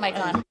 Mic on.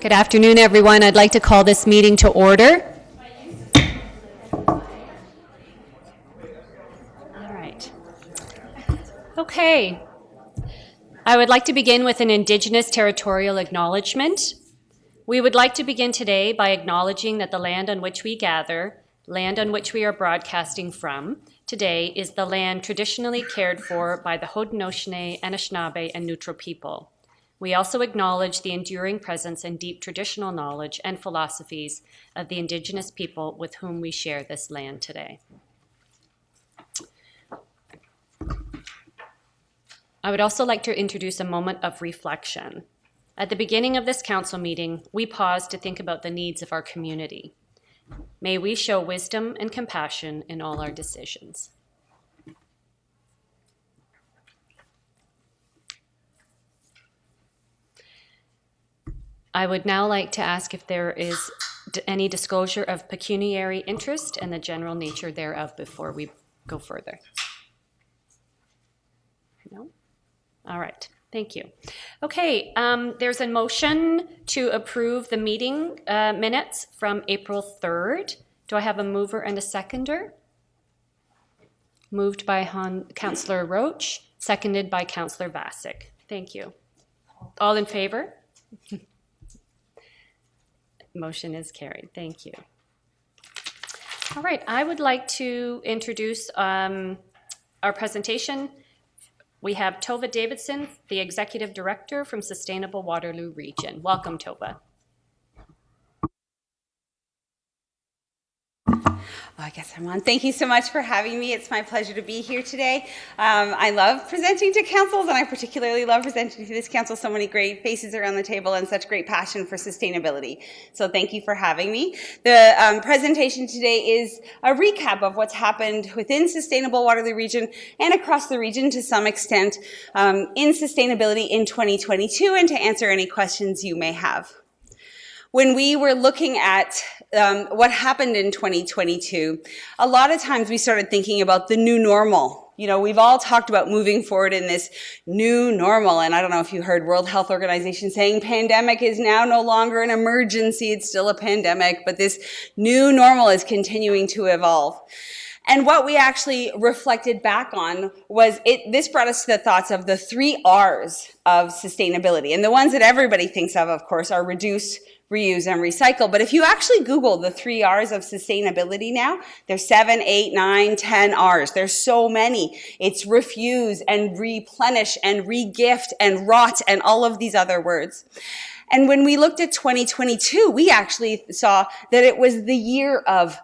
Good afternoon, everyone. I'd like to call this meeting to order. All right. Okay. I would like to begin with an Indigenous territorial acknowledgement. We would like to begin today by acknowledging that the land on which we gather, land on which we are broadcasting from, today is the land traditionally cared for by the Haudenosaunee, Anishinaabe, and Neutral people. We also acknowledge the enduring presence and deep traditional knowledge and philosophies of the Indigenous people with whom we share this land today. I would also like to introduce a moment of reflection. At the beginning of this council meeting, we paused to think about the needs of our community. May we show wisdom and compassion in all our decisions. I would now like to ask if there is any disclosure of pecuniary interest and the general nature thereof before we go further. No? All right, thank you. Okay, there's a motion to approve the meeting minutes from April 3rd. Do I have a mover and a seconder? Moved by Councillor Roach, seconded by Councillor Vasic. Thank you. All in favor? Motion is carried. Thank you. All right, I would like to introduce our presentation. We have Tova Davidson, the Executive Director from Sustainable Waterloo Region. Welcome, Tova. I guess I'm on. Thank you so much for having me. It's my pleasure to be here today. I love presenting to councils, and I particularly love presenting to this council. So many great faces around the table and such great passion for sustainability. So thank you for having me. The presentation today is a recap of what's happened within Sustainable Waterloo Region and across the region to some extent in sustainability in 2022, and to answer any questions you may have. When we were looking at what happened in 2022, a lot of times we started thinking about the new normal. You know, we've all talked about moving forward in this new normal, and I don't know if you heard World Health Organization saying pandemic is now no longer an emergency, it's still a pandemic, but this new normal is continuing to evolve. And what we actually reflected back on was this brought us to the thoughts of the 3 R's of sustainability. And the ones that everybody thinks of course, are reduce, reuse, and recycle. But if you actually Google the 3 R's of sustainability now, there's 7, 8, 9, 10 R's. There's so many. It's refuse and replenish and regift and rot and all of these other words. And when we looked at 2022, we actually saw that it was the year of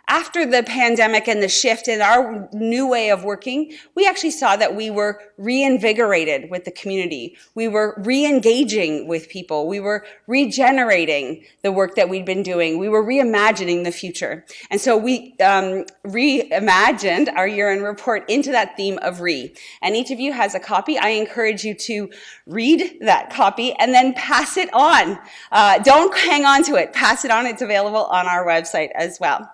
After the pandemic and the shift in our new way of working, we actually saw that we were reinvigorated with the community. We were re-engaging with people. We were regenerating the work that we'd been doing. We were reimagining the future. And so we reimagined our year-end report into that theme of re. And each of you has a copy. I encourage you to read that copy and then pass it on. Don't hang on to it. Pass it on. It's available on our website as well.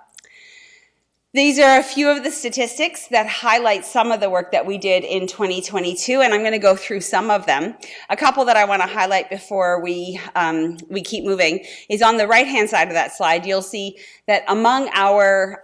These are a few of the statistics that highlight some of the work that we did in 2022, and I'm going to go through some of them. A couple that I want to highlight before we keep moving is on the right-hand side of that slide. You'll see that among our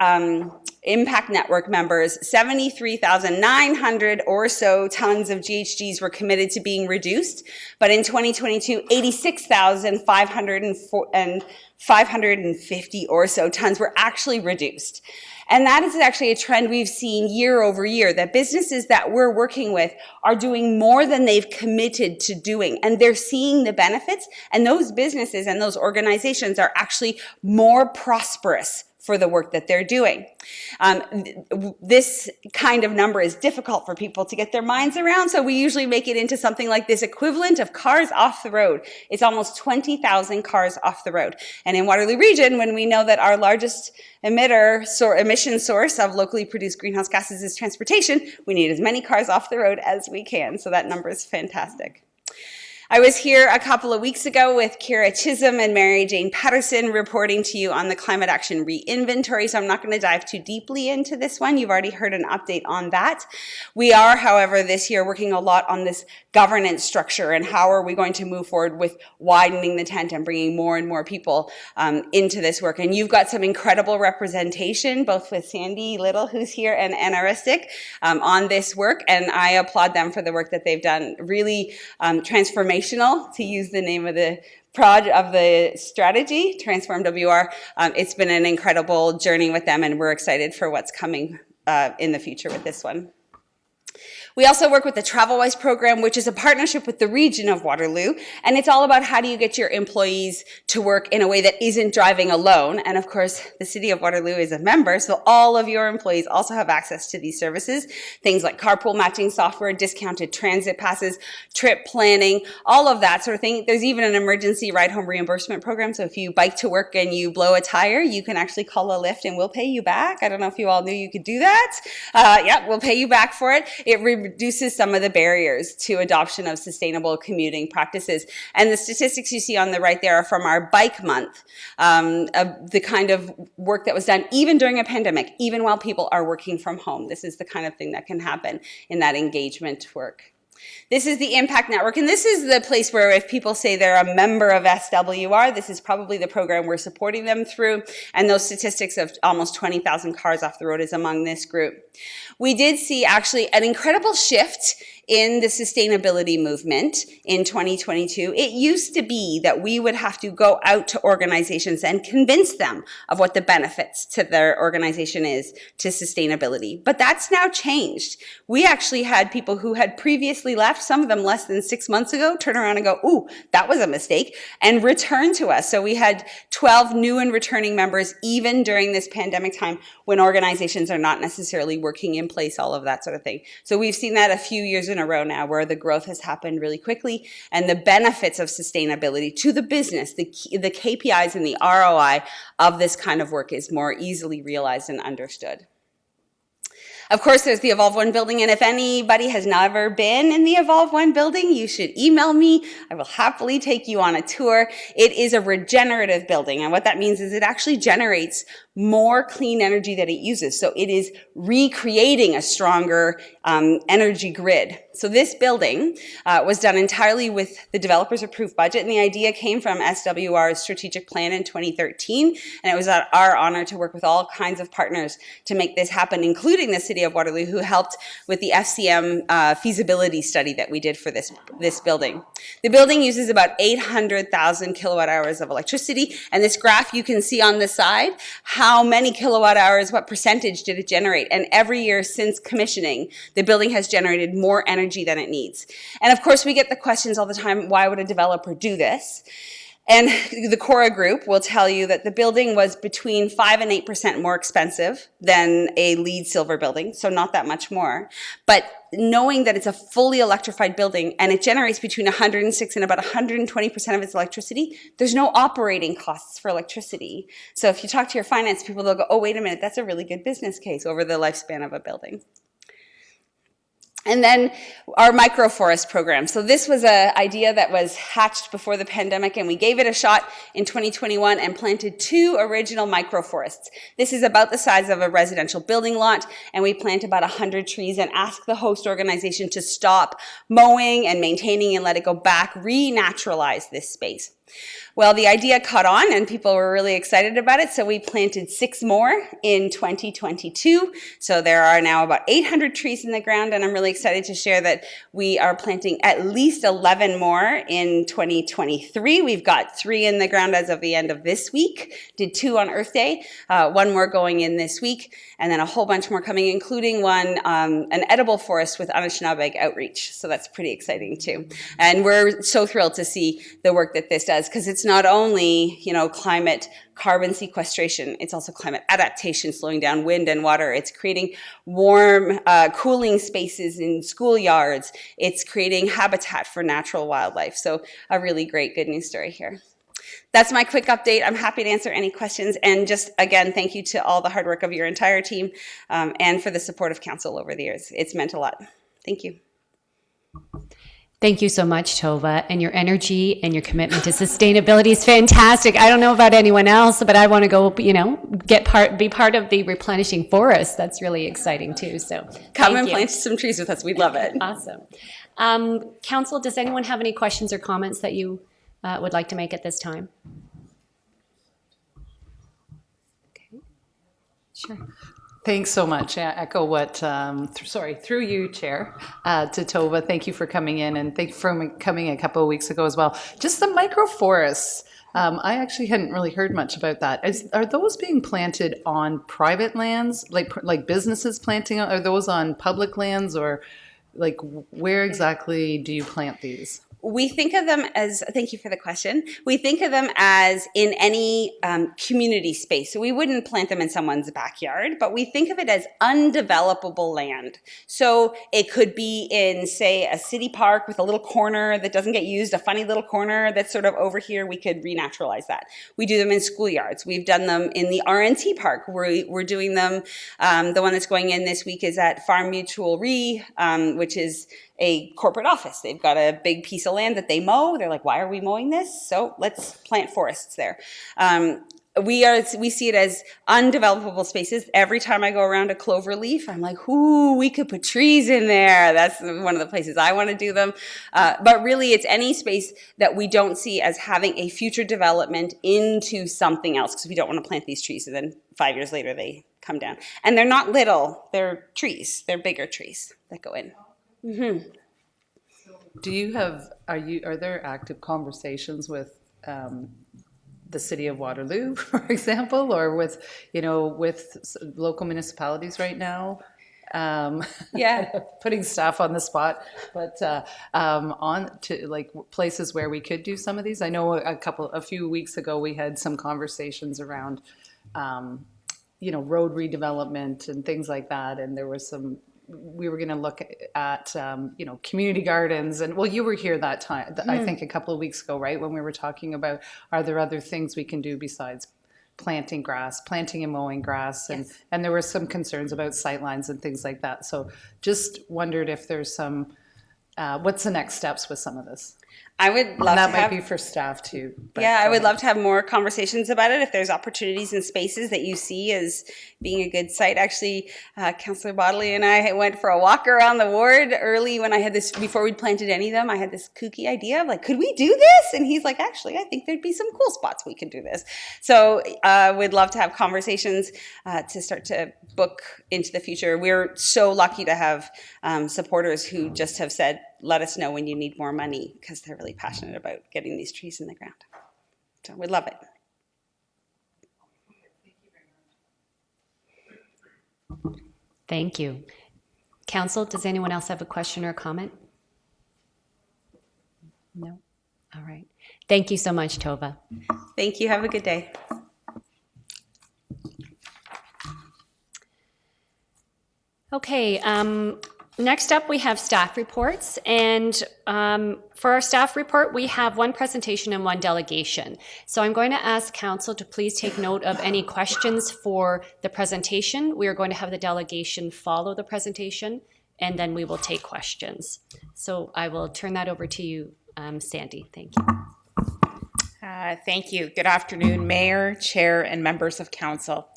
Impact Network members, 73,900 or so tons of GHGs were committed to being reduced, but in 2022, 86,550 or so tons were actually reduced. And that is actually a trend we've seen year over year, that businesses that we're working with are doing more than they've committed to doing, and they're seeing the benefits, and those businesses and those organizations are actually more prosperous for the work that they're doing. This kind of number is difficult for people to get their minds around, so we usually make it into something like this equivalent of cars off the road. It's almost 20,000 cars off the road. And in Waterloo Region, when we know that our largest emission source of locally produced greenhouse gases is transportation, we need as many cars off the road as we can. So that number is fantastic. I was here a couple of weeks ago with Kira Chisholm and Mary Jane Patterson reporting to you on the Climate Action Re-Inventory, so I'm not going to dive too deeply into this one. You've already heard an update on that. We are, however, this year working a lot on this governance structure and how are we going to move forward with widening the tent and bringing more and more people into this work. And you've got some incredible representation, both with Sandy Little, who's here, and Anna Ristic on this work, and I applaud them for the work that they've done. Really transformational, to use the name of the strategy, Transform WR. It's been an incredible journey with them, and we're excited for what's coming in the future with this one. We also work with the TravelWise program, which is a partnership with the region of Waterloo, and it's all about how do you get your employees to work in a way that isn't driving alone. And of course, the city of Waterloo is a member, so all of your employees also have access to these services, things like carpool matching software, discounted transit passes, trip planning, all of that sort of thing. There's even an emergency ride home reimbursement program, so if you bike to work and you blow a tire, you can actually call a Lyft and we'll pay you back. I don't know if you all knew you could do that. Yeah, we'll pay you back for it. It reduces some of the barriers to adoption of sustainable commuting practices. And the statistics you see on the right there are from our bike month, the kind of work that was done even during a pandemic, even while people are working from home. This is the kind of thing that can happen in that engagement work. This is the impact network, and this is the place where if people say they're a member of SWR, this is probably the program we're supporting them through, and those statistics of almost 20,000 cars off the road is among this group. We did see actually an incredible shift in the sustainability movement in 2022. It used to be that we would have to go out to organizations and convince them of what the benefits to their organization is to sustainability. But that's now changed. We actually had people who had previously left, some of them less than 6 months ago, turn around and go, ooh, that was a mistake, and return to us. So we had 12 new and returning members even during this pandemic time when organizations are not necessarily working in place, all of that sort of thing. So we've seen that a few years in a row now where the growth has happened really quickly and the benefits of sustainability to the business, the KPIs and the ROI of this kind of work is more easily realized and understood. Of course, there's the Evolve One building, and if anybody has never been in the Evolve One building, you should email me. I will happily take you on a tour. It is a regenerative building, and what that means is it actually generates more clean energy that it uses. So it is recreating a stronger energy grid. So this building was done entirely with the developer's approved budget, and the idea came from SWR's strategic plan in 2013, and it was our honor to work with all kinds of partners to make this happen, including the City of Waterloo, who helped with the FCM feasibility study that we did for this building. The building uses about 800,000 kilowatt hours of electricity, and this graph you can see on the side, how many kilowatt hours, what percentage did it generate, and every year since commissioning, the building has generated more energy than it needs. And of course, we get the questions all the time, why would a developer do this? And the Cora Group will tell you that the building was between 5 and 8% more expensive than a LEED silver building, so not that much more. But knowing that it's a fully electrified building and it generates between 106 and about 120% of its electricity, there's no operating costs for electricity. So if you talk to your finance people, they'll go, oh, wait a minute, that's a really good business case over the lifespan of a building. And then our microforest program. So this was an idea that was hatched before the pandemic, and we gave it a shot in 2021 and planted 2 original microforests. This is about the size of a residential building lot, and we plant about 100 trees and ask the host organization to stop mowing and maintaining and let it go back, renaturalize this space. Well, the idea caught on and people were really excited about it, so we planted 6 more in 2022. So there are now about 800 trees in the ground, and I'm really excited to share that we are planting at least 11 more in 2023. We've got 3 in the ground as of the end of this week, did 2 on Earth Day, 1 more going in this week, and then a whole bunch more coming, including one, an edible forest with Anishinaabe outreach. So that's pretty exciting too. And we're so thrilled to see the work that this does, because it's not only, climate carbon sequestration, it's also climate adaptation, slowing down wind and water. It's creating warm, cooling spaces in schoolyards. It's creating habitat for natural wildlife. So a really great good news story here. That's my quick update. I'm happy to answer any questions. And just, again, thank you to all the hard work of your entire team and for the support of council over the years. It's meant a lot. Thank you. Thank you so much, Tova, and your energy and your commitment to sustainability is fantastic. I don't know about anyone else, but I want to go, be part of the replenishing forest. That's really exciting too. So come and plant some trees with us. We'd love it. Awesome. Council, does anyone have any questions or comments that you would like to make at this time? Okay. Sure. Thanks so much. I echo what, through you, Chair, to Tova. Thank you for coming in, and thank you for coming a couple of weeks ago as well. Just the microforests. I actually hadn't really heard much about that. Are those being planted on private lands, like businesses planting? Are those on public lands, or like where exactly do you plant these? We think of them as, thank you for the question, we think of them as in any community space. So we wouldn't plant them in someone's backyard, but we think of it as undevelopable land. So it could be in, say, a city park with a little corner that doesn't get used, a funny little corner that's sort of over here. We could renaturalize that. We do them in schoolyards. We've done them in the RNT park. We're doing them, the one that's going in this week is at Farm Mutual which is a corporate office. They've got a big piece of land that they mow. They're like, why are we mowing this? So let's plant forests there. we see it as undevelopable spaces. Every time I go around a clover leaf, I'm like, ooh, we could put trees in there. That's one of the places I want to do them. But really, it's any space that we don't see as having a future development into something else, because we don't want to plant these trees and then 5 years later they come down. And they're not little, they're trees. They're bigger trees that go in. Mm-hmm. Do you have, are there active conversations with the city of Waterloo, for example, or with, with local municipalities right now? Yeah. Putting staff on the spot, but on to like places where we could do some of these. I know a few weeks ago we had some conversations around, road redevelopment and things like that, and there was we were going to look at, community gardens. And well, you were here that time, I think a couple of weeks ago, right? When we were talking about, are there other things we can do besides planting and mowing grass? And, Yes. and there were some concerns about sightlines and things like that. So just wondered if there's what's the next steps with some of this? I would love And that to might have, be for staff too. but yeah, I go would ahead. love to have more conversations about it if there's opportunities and spaces that you see as being a good site. Actually, Councillor Bodley and I went for a walk around the ward early when I had this, before we'd planted any of them, I had this kooky idea of like, could we do this? And he's like, actually, I think there'd be some cool spots we could do this. So we'd love to have conversations to start to book into the future. We're so lucky to have supporters who just have said, let us know when you need more money, because they're really passionate about getting these trees in the ground. So we'd love it. Thank you. Council, does anyone else have a question or a comment? No? All right. Thank you so much, Tova. Thank you. Have a good day. Okay, next up we have staff reports, and for our staff report we have one presentation and one delegation. So I'm going to ask council to please take note of any questions for the presentation. We are going to have the delegation follow the presentation, and then we will take questions. So I will turn that over to you, Sandy. Thank you. Thank you. Good afternoon, Mayor, Chair, and members of Council.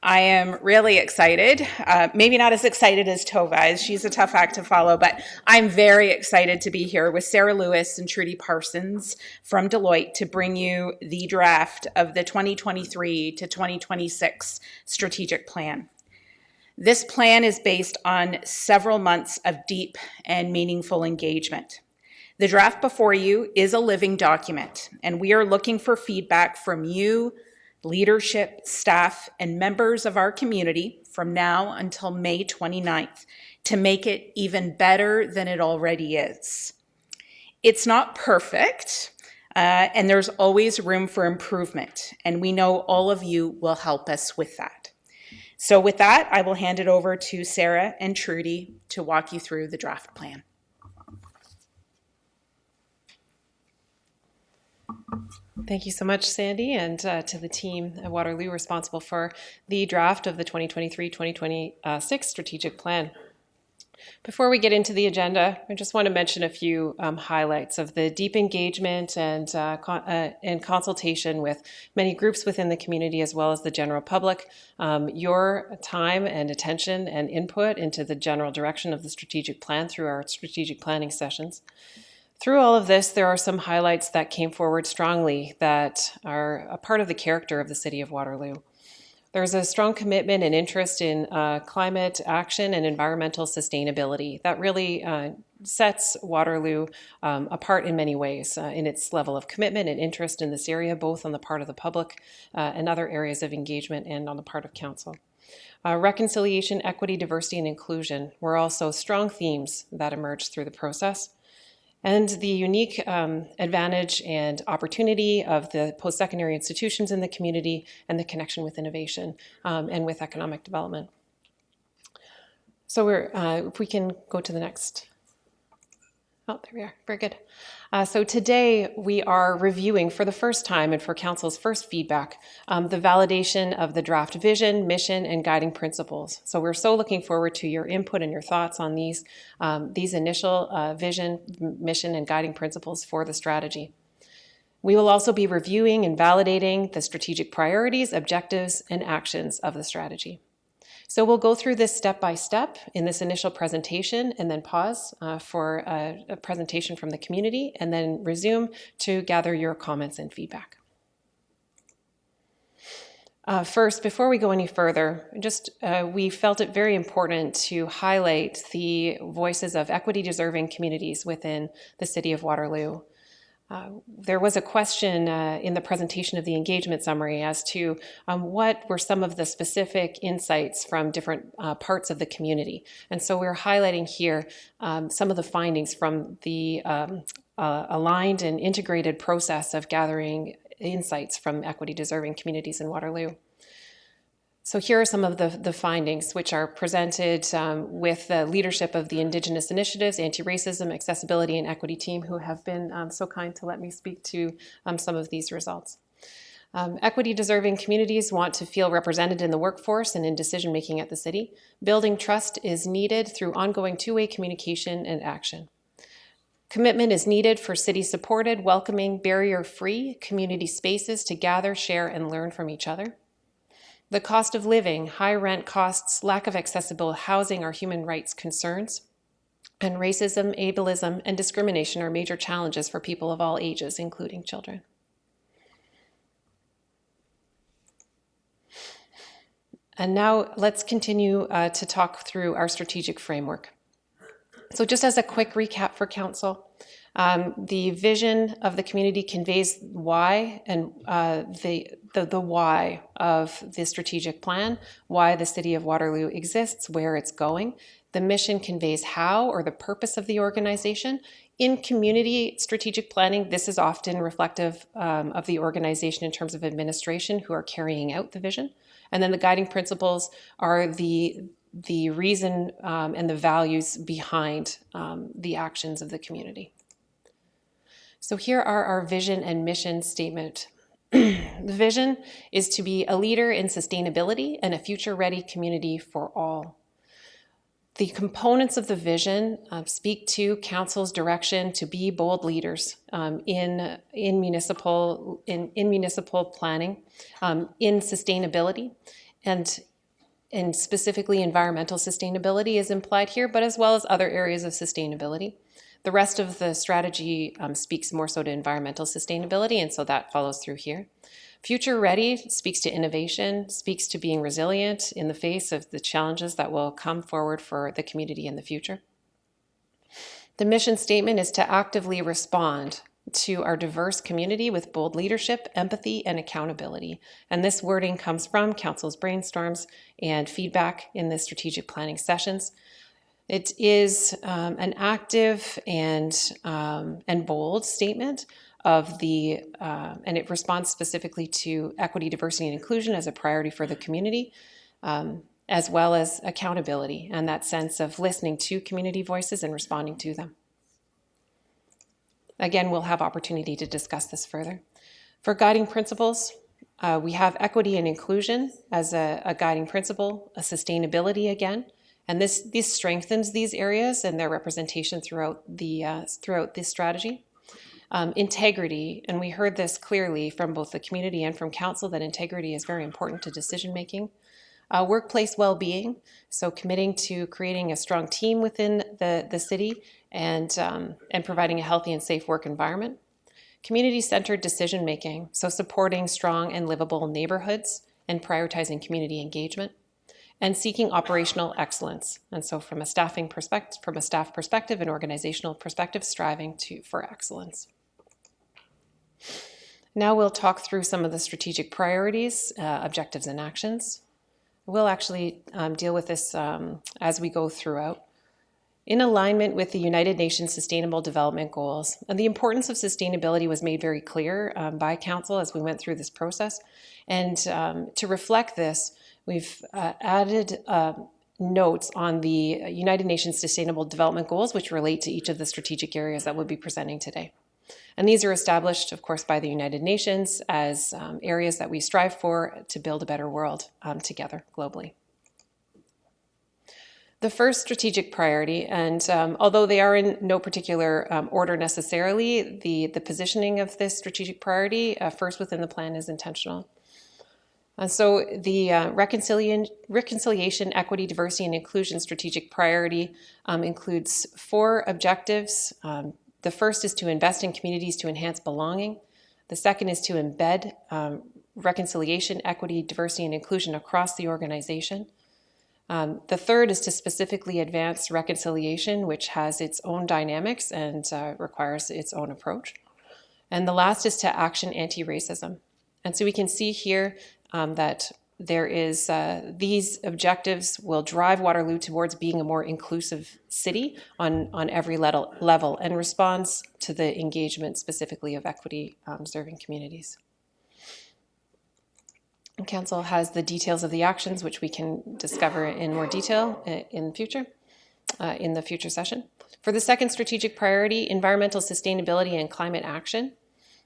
I am really excited, maybe not as excited as Tova, as she's a tough act to follow, but I'm very excited to be here with Sarah Lewis and Trudy Parsons from Deloitte to bring you the draft of the 2023 to 2026 strategic plan. This plan is based on several months of deep and meaningful engagement. The draft before you is a living document, and we are looking for feedback from you, leadership, staff, and members of our community from now until May 29th to make it even better than it already is. It's not perfect, and there's always room for improvement, and we know all of you will help us with that. So with that, I will hand it over to Sarah and Trudy to walk you through the draft plan. Thank you so much, Sandy, and to the team at Waterloo responsible for the draft of the 2023-2026 strategic plan. Before we get into the agenda, I just want to mention a few highlights of the deep engagement and consultation with many groups within the community as well as the general public. Your time and attention and input into the general direction of the strategic plan through our strategic planning sessions. Through all of this, there are some highlights that came forward strongly that are a part of the character of the City of Waterloo. There's a strong commitment and interest in climate action and environmental sustainability that really sets Waterloo apart in many ways in its level of commitment and interest in this area, both on the part of the public and other areas of engagement and on the part of council. Reconciliation, equity, diversity, and inclusion were also strong themes that emerged through the process. And the unique advantage and opportunity of the post-secondary institutions in the community and the connection with innovation and with economic development. So if we can go to the next. Oh, there we are. Very good. So today we are reviewing for the first time and for Council's first feedback, the validation of the draft vision, mission, and guiding principles. So we're so looking forward to your input and your thoughts on these initial vision, mission, and guiding principles for the strategy. We will also be reviewing and validating the strategic priorities, objectives, and actions of the strategy. So we'll go through this step by step in this initial presentation and then pause for a presentation from the community and then resume to gather your comments and feedback. First, before we go any further, we felt it very important to highlight the voices of equity-deserving communities within the City of Waterloo. There was a question in the presentation of the engagement summary as to what were some of the specific insights from different parts of the community. And so we're highlighting here some of the findings from the aligned and integrated process of gathering insights from equity-deserving communities in Waterloo. So here are some of the findings which are presented with the leadership of the Indigenous Initiatives, Anti-Racism, Accessibility and Equity team, who have been so kind to let me speak to some of these results. Equity-deserving communities want to feel represented in the workforce and in decision-making at the city. Building trust is needed through ongoing two-way communication and action. Commitment is needed for city-supported, welcoming, barrier-free community spaces to gather, share, and learn from each other. The cost of living, high rent costs, lack of accessible housing are human rights concerns. And racism, ableism, and discrimination are major challenges for people of all ages, including children. And now let's continue to talk through our strategic framework. So just as a quick recap for Council, the vision of the community conveys why and the why of the strategic plan, why the City of Waterloo exists, where it's going. The mission conveys how or the purpose of the organization. In community strategic planning, this is often reflective of the organization in terms of administration who are carrying out the vision. And then the guiding principles are the reason and the values behind the actions of the community. So here are our vision and mission statement. The vision is to be a leader in sustainability and a future-ready community for all. The components of the vision speak to Council's direction to be bold leaders in municipal planning, in sustainability, and specifically environmental sustainability is implied here, but as well as other areas of sustainability. The rest of the strategy speaks more so to environmental sustainability, and so that follows through here. Future Ready speaks to innovation, speaks to being resilient in the face of the challenges that will come forward for the community in the future. The mission statement is to actively respond to our diverse community with bold leadership, empathy, and accountability. And this wording comes from Council's brainstorms and feedback in the strategic planning sessions. It is an active and bold statement of and it responds specifically to equity, diversity, and inclusion as a priority for the community, as well as accountability and that sense of listening to community voices and responding to them. Again, we'll have opportunity to discuss this further. For guiding principles, we have equity and inclusion as a guiding principle, a sustainability again, and this strengthens these areas and their representation throughout this strategy. Integrity, and we heard this clearly from both the community and from Council that integrity is very important to decision making. Workplace well-being, so committing to creating a strong team within the city and providing a healthy and safe work environment. Community-centered decision making, so supporting strong and livable neighborhoods and prioritizing community engagement. And seeking operational excellence. And so from a staff perspective and organizational perspective, striving for excellence. Now we'll talk through some of the strategic priorities, objectives, and actions. We'll actually deal with this as we go throughout. In alignment with the United Nations Sustainable Development Goals, and the importance of sustainability was made very clear by Council as we went through this process. And to reflect this, we've added notes on the United Nations Sustainable Development Goals, which relate to each of the strategic areas that we'll be presenting today. And these are established, of course, by the United Nations as areas that we strive for to build a better world together globally. The first strategic priority, and although they are in no particular order necessarily, the positioning of this strategic priority first within the plan is intentional. So the reconciliation, equity, diversity, and inclusion strategic priority includes 4 objectives. The first is to invest in communities to enhance belonging. The second is to embed reconciliation, equity, diversity, and inclusion across the organization. The third is to specifically advance reconciliation, which has its own dynamics and requires its own approach. And the last is to action anti-racism. And so we can see here that there is these objectives will drive Waterloo towards being a more inclusive city on every level and responds to the engagement specifically of equity serving communities. Council has the details of the actions, which we can discover in more detail in the future session. For the second strategic priority, environmental sustainability and climate action.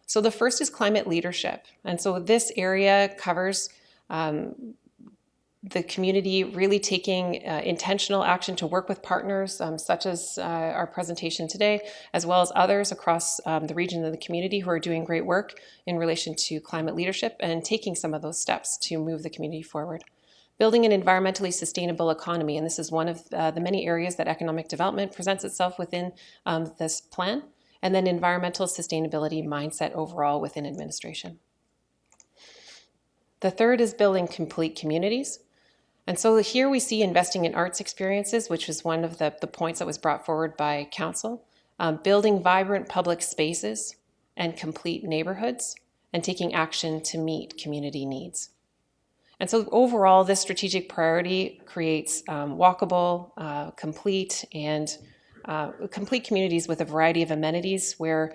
So the first is climate leadership. And so this area covers the community really taking intentional action to work with partners such as our presentation today, as well as others across the region and the community who are doing great work in relation to climate leadership and taking some of those steps to move the community forward. Building an environmentally sustainable economy, and this is one of the many areas that economic development presents itself within this plan, and then environmental sustainability mindset overall within administration. The third is building complete communities. And so here we see investing in arts experiences, which was one of the points that was brought forward by council, building vibrant public spaces and complete neighborhoods, and taking action to meet community needs. And so overall, this strategic priority creates walkable, complete, and complete communities with a variety of amenities where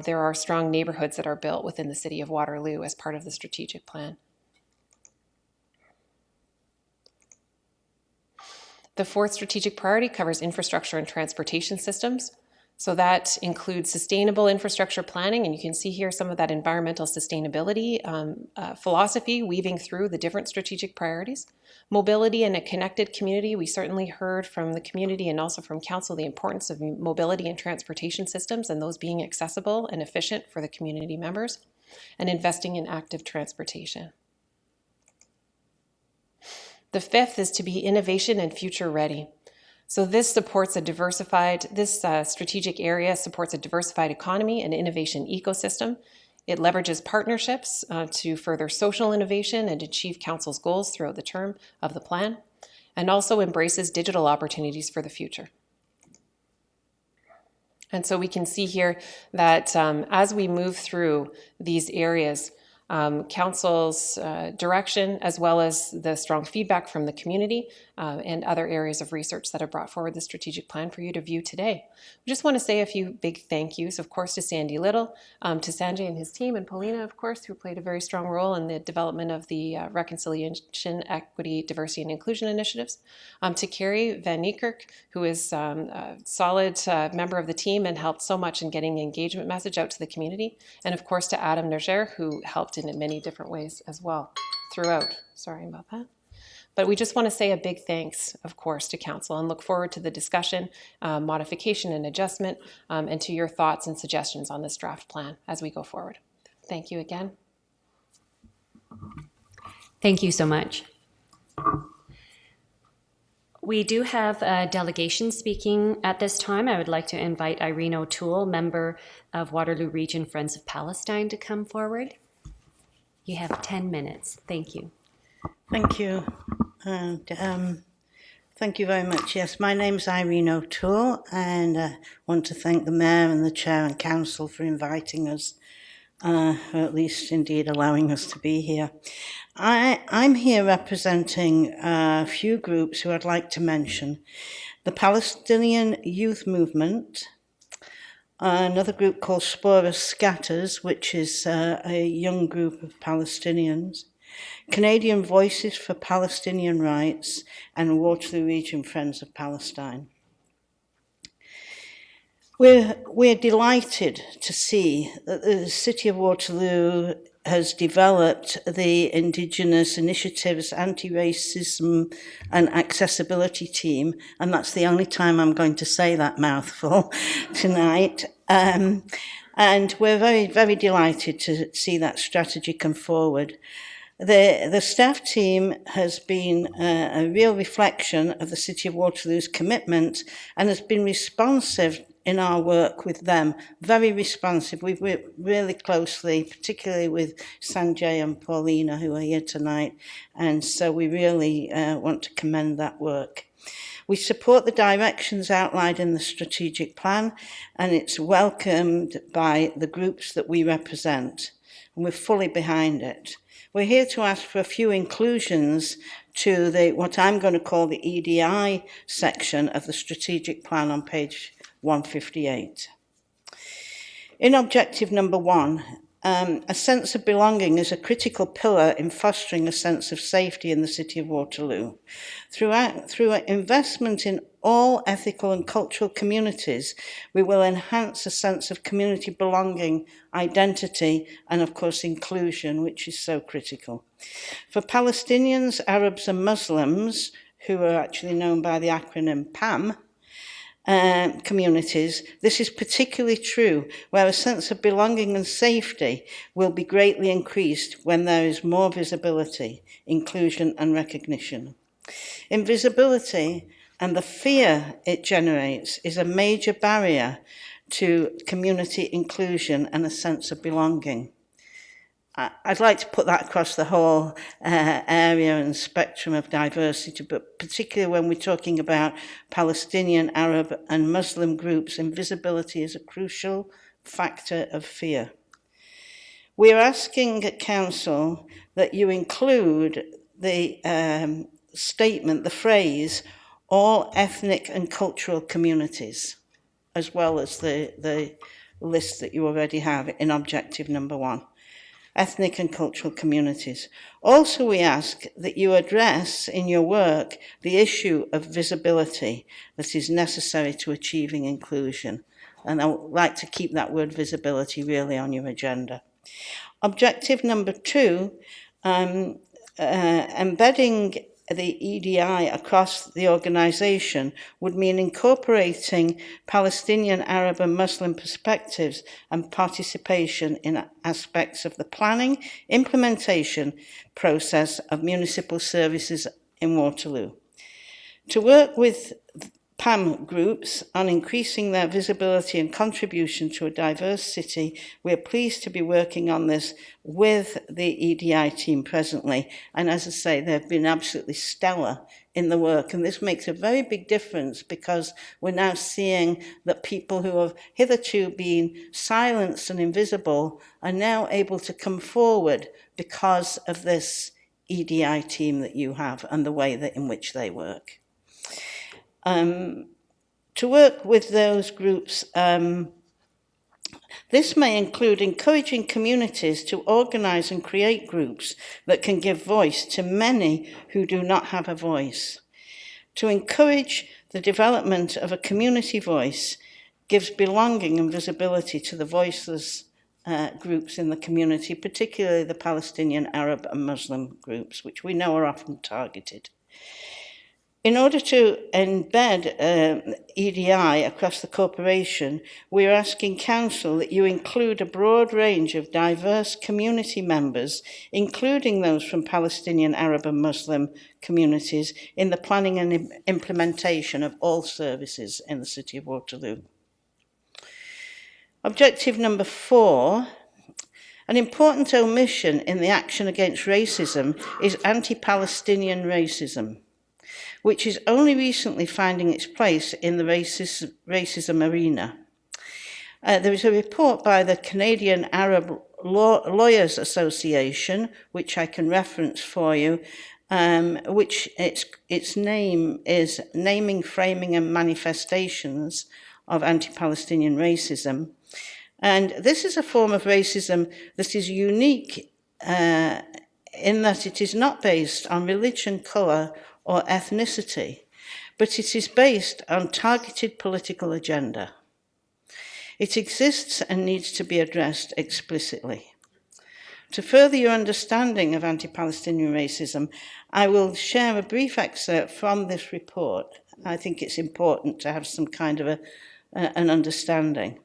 there are strong neighborhoods that are built within the city of Waterloo as part of the strategic plan. The fourth strategic priority covers infrastructure and transportation systems. So that includes sustainable infrastructure planning, and you can see here some of that environmental sustainability philosophy weaving through the different strategic priorities. Mobility and a connected community. We certainly heard from the community and also from council the importance of mobility and transportation systems and those being accessible and efficient for the community members, and investing in active transportation. The fifth is to be innovation and future ready. So this supports a diversified, strategic area supports a diversified economy and innovation ecosystem. It leverages partnerships to further social innovation and achieve council's goals throughout the term of the plan, and also embraces digital opportunities for the future. And so we can see here that as we move through these areas, council's direction, as well as the strong feedback from the community and other areas of research that have brought forward the strategic plan for you to view today. We just want to say a few big thank yous, of course, to Sandy Little, to Sanjay and his team, and Paulina, of course, who played a very strong role in the development of the reconciliation, equity, diversity, and inclusion initiatives, to Carrie Van Niekerk, who is a solid member of the team and helped so much in getting the engagement message out to the community, and of course to Adam Nerger, who helped in many different ways as well throughout. Sorry about that. But we just want to say a big thanks, of course, to council and look forward to the discussion, modification and adjustment, and to your thoughts and suggestions on this draft plan as we go forward. Thank you again. Thank you so much. We do have a delegation speaking at this time. I would like to invite Irene O'Toole, member of Waterloo Region Friends of Palestine, to come forward. You have 10 minutes. Thank you. Thank you. And thank you very much. Yes, my name's Irene O'Toole, and I want to thank the Mayor and the Chair and Council for inviting us, or at least indeed allowing us to be here. I'm here representing a few groups who I'd like to mention. The Palestinian Youth Movement, another group called Spora Scatters, which is a young group of Palestinians, Canadian Voices for Palestinian Rights, and Waterloo Region Friends of Palestine. We're delighted to see that the City of Waterloo has developed the Indigenous Initiatives Anti-Racism and Accessibility Team, and that's the only time I'm going to say that mouthful tonight. And we're very, very delighted to see that strategy come forward. The staff team has been a real reflection of the City of Waterloo's commitment and has been responsive in our work with them, very responsive. We've worked really closely, particularly with Sanjay and Paulina, who are here tonight, and so we really want to commend that work. We support the directions outlined in the strategic plan, and it's welcomed by the groups that we represent, and we're fully behind it. We're here to ask for a few inclusions to what I'm going to call the EDI section of the strategic plan on page 158. In objective number 1, a sense of belonging is a critical pillar in fostering a sense of safety in the City of Waterloo. Through investment in all ethical and cultural communities, we will enhance a sense of community belonging, identity, and of course inclusion, which is so critical. For Palestinians, Arabs, and Muslims, who are actually known by the acronym PAM, communities, this is particularly true where a sense of belonging and safety will be greatly increased when there is more visibility, inclusion, and recognition. Invisibility and the fear it generates is a major barrier to community inclusion and a sense of belonging. I'd like to put that across the whole area and spectrum of diversity, but particularly when we're talking about Palestinian, Arab, and Muslim groups, invisibility is a crucial factor of fear. We are asking at Council that you include the statement, the phrase, all ethnic and cultural communities, as well as the list that you already have in objective number 1. Ethnic and cultural communities. Also, we ask that you address in your work the issue of visibility that is necessary to achieving inclusion. And I would like to keep that word visibility really on your agenda. Objective number 2, embedding the EDI across the organisation would mean incorporating Palestinian, Arab and Muslim perspectives and participation in aspects of the planning, implementation process of municipal services in Waterloo. To work with PAM groups on increasing their visibility and contribution to a diverse city, we are pleased to be working on this with the EDI team presently. And as I say, they've been absolutely stellar in the work. And this makes a very big difference because we're now seeing that people who have hitherto been silenced and invisible are now able to come forward because of this EDI team that you have and the way that in which they work. To work with those groups, this may include encouraging communities to organise and create groups that can give voice to many who do not have a voice. To encourage the development of a community voice gives belonging and visibility to the voiceless groups in the community, particularly the Palestinian, Arab and Muslim groups, which we know are often targeted. In order to embed EDI across the corporation, we are asking Council that you include a broad range of diverse community members, including those from Palestinian, Arab and Muslim communities, in the planning and implementation of all services in the City of Waterloo. Objective number 4. An important omission in the action against racism is anti-Palestinian racism, which is only recently finding its place in the racism arena. There is a report by the Canadian Arab Lawyers Association, which I can reference for you, which its name is Naming, Framing and Manifestations of Anti-Palestinian Racism. And this is a form of racism that is unique in that it is not based on religion, colour, or ethnicity, but it is based on targeted political agenda. It exists and needs to be addressed explicitly. To further your understanding of anti-Palestinian racism, I will share a brief excerpt from this report. I think it's important to have some kind of an understanding.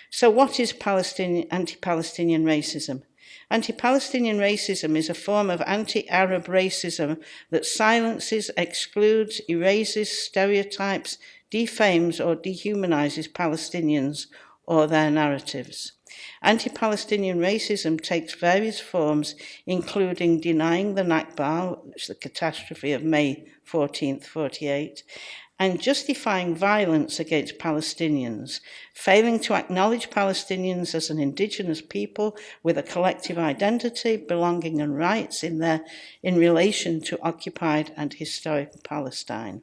So what is anti-Palestinian racism? Anti-Palestinian racism is a form of anti-Arab racism that silences, excludes, erases, stereotypes, defames or dehumanizes Palestinians or their narratives. Anti-Palestinian racism takes various forms, including denying the Nakba, which is the catastrophe of May 14th, 48, and justifying violence against Palestinians, failing to acknowledge Palestinians as an indigenous people with a collective identity, belonging and rights in relation to occupied and historic Palestine,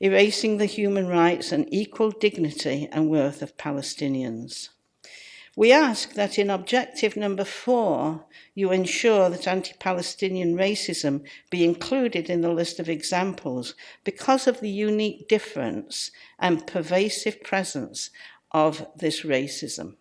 erasing the human rights and equal dignity and worth of Palestinians. We ask that in objective number 4, you ensure that anti-Palestinian racism be included in the list of examples because of the unique difference and pervasive presence of this racism.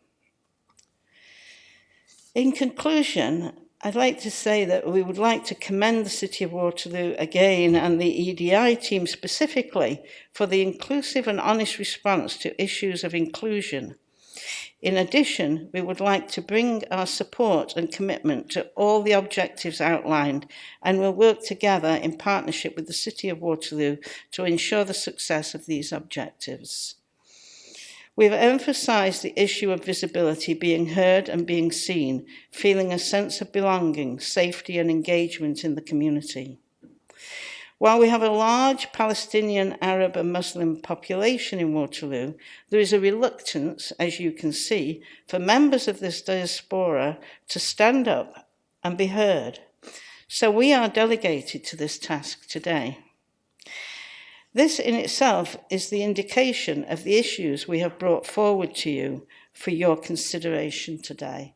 In conclusion, I'd like to say that we would like to commend the City of Waterloo again and the EDI team specifically for the inclusive and honest response to issues of inclusion. In addition, we would like to bring our support and commitment to all the objectives outlined and will work together in partnership with the City of Waterloo to ensure the success of these objectives. We have emphasised the issue of visibility, being heard and being seen, feeling a sense of belonging, safety and engagement in the community. While we have a large Palestinian, Arab and Muslim population in Waterloo, there is a reluctance, as you can see, for members of this diaspora to stand up and be heard. So we are delegated to this task today. This in itself is the indication of the issues we have brought forward to you for your consideration today.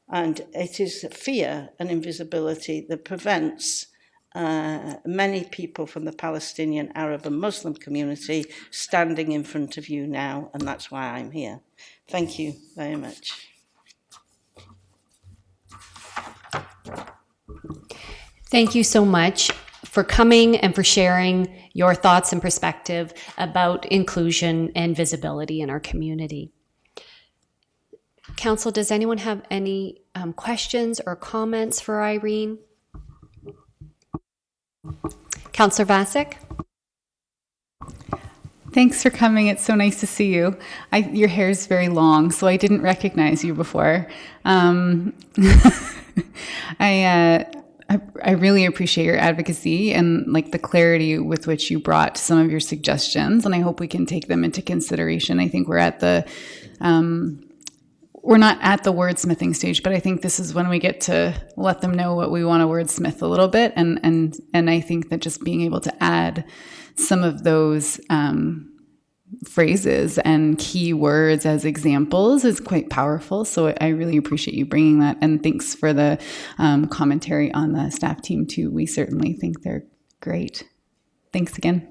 And it is fear and invisibility that prevents many people from the Palestinian, Arab and Muslim community standing in front of you now, and that's why I'm here. Thank you very much. Thank you so much for coming and for sharing your thoughts and perspective about inclusion and visibility in our community. Council, does anyone have any questions or comments for Irene? Councillor Vasic? Thanks for coming. It's so nice to see you. Your hair is very long, so I didn't recognize you before. I really appreciate your advocacy and like the clarity with which you brought some of your suggestions, and I hope we can take them into consideration. I think we're at the we're not at the wordsmithing stage, but I think this is when we get to let them know what we want to wordsmith a little bit, and I think that just being able to add some of those phrases and key words as examples is quite powerful. So I really appreciate you bringing that, and thanks for the commentary on the staff team too. We certainly think they're great. Thanks again.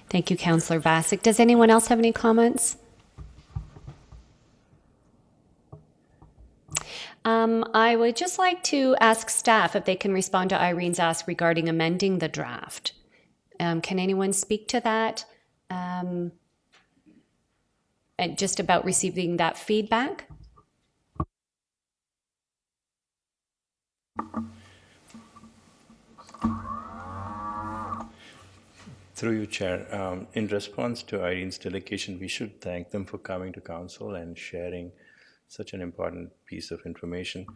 Thank you, Councillor Vasic. Does anyone else have any comments? I would just like to ask staff if they can respond to Irene's ask regarding amending the draft. Can anyone speak to that? And just about receiving that feedback? Through you, Chair. In response to Irene's delegation, we should thank them for coming to Council and sharing such an important piece of information.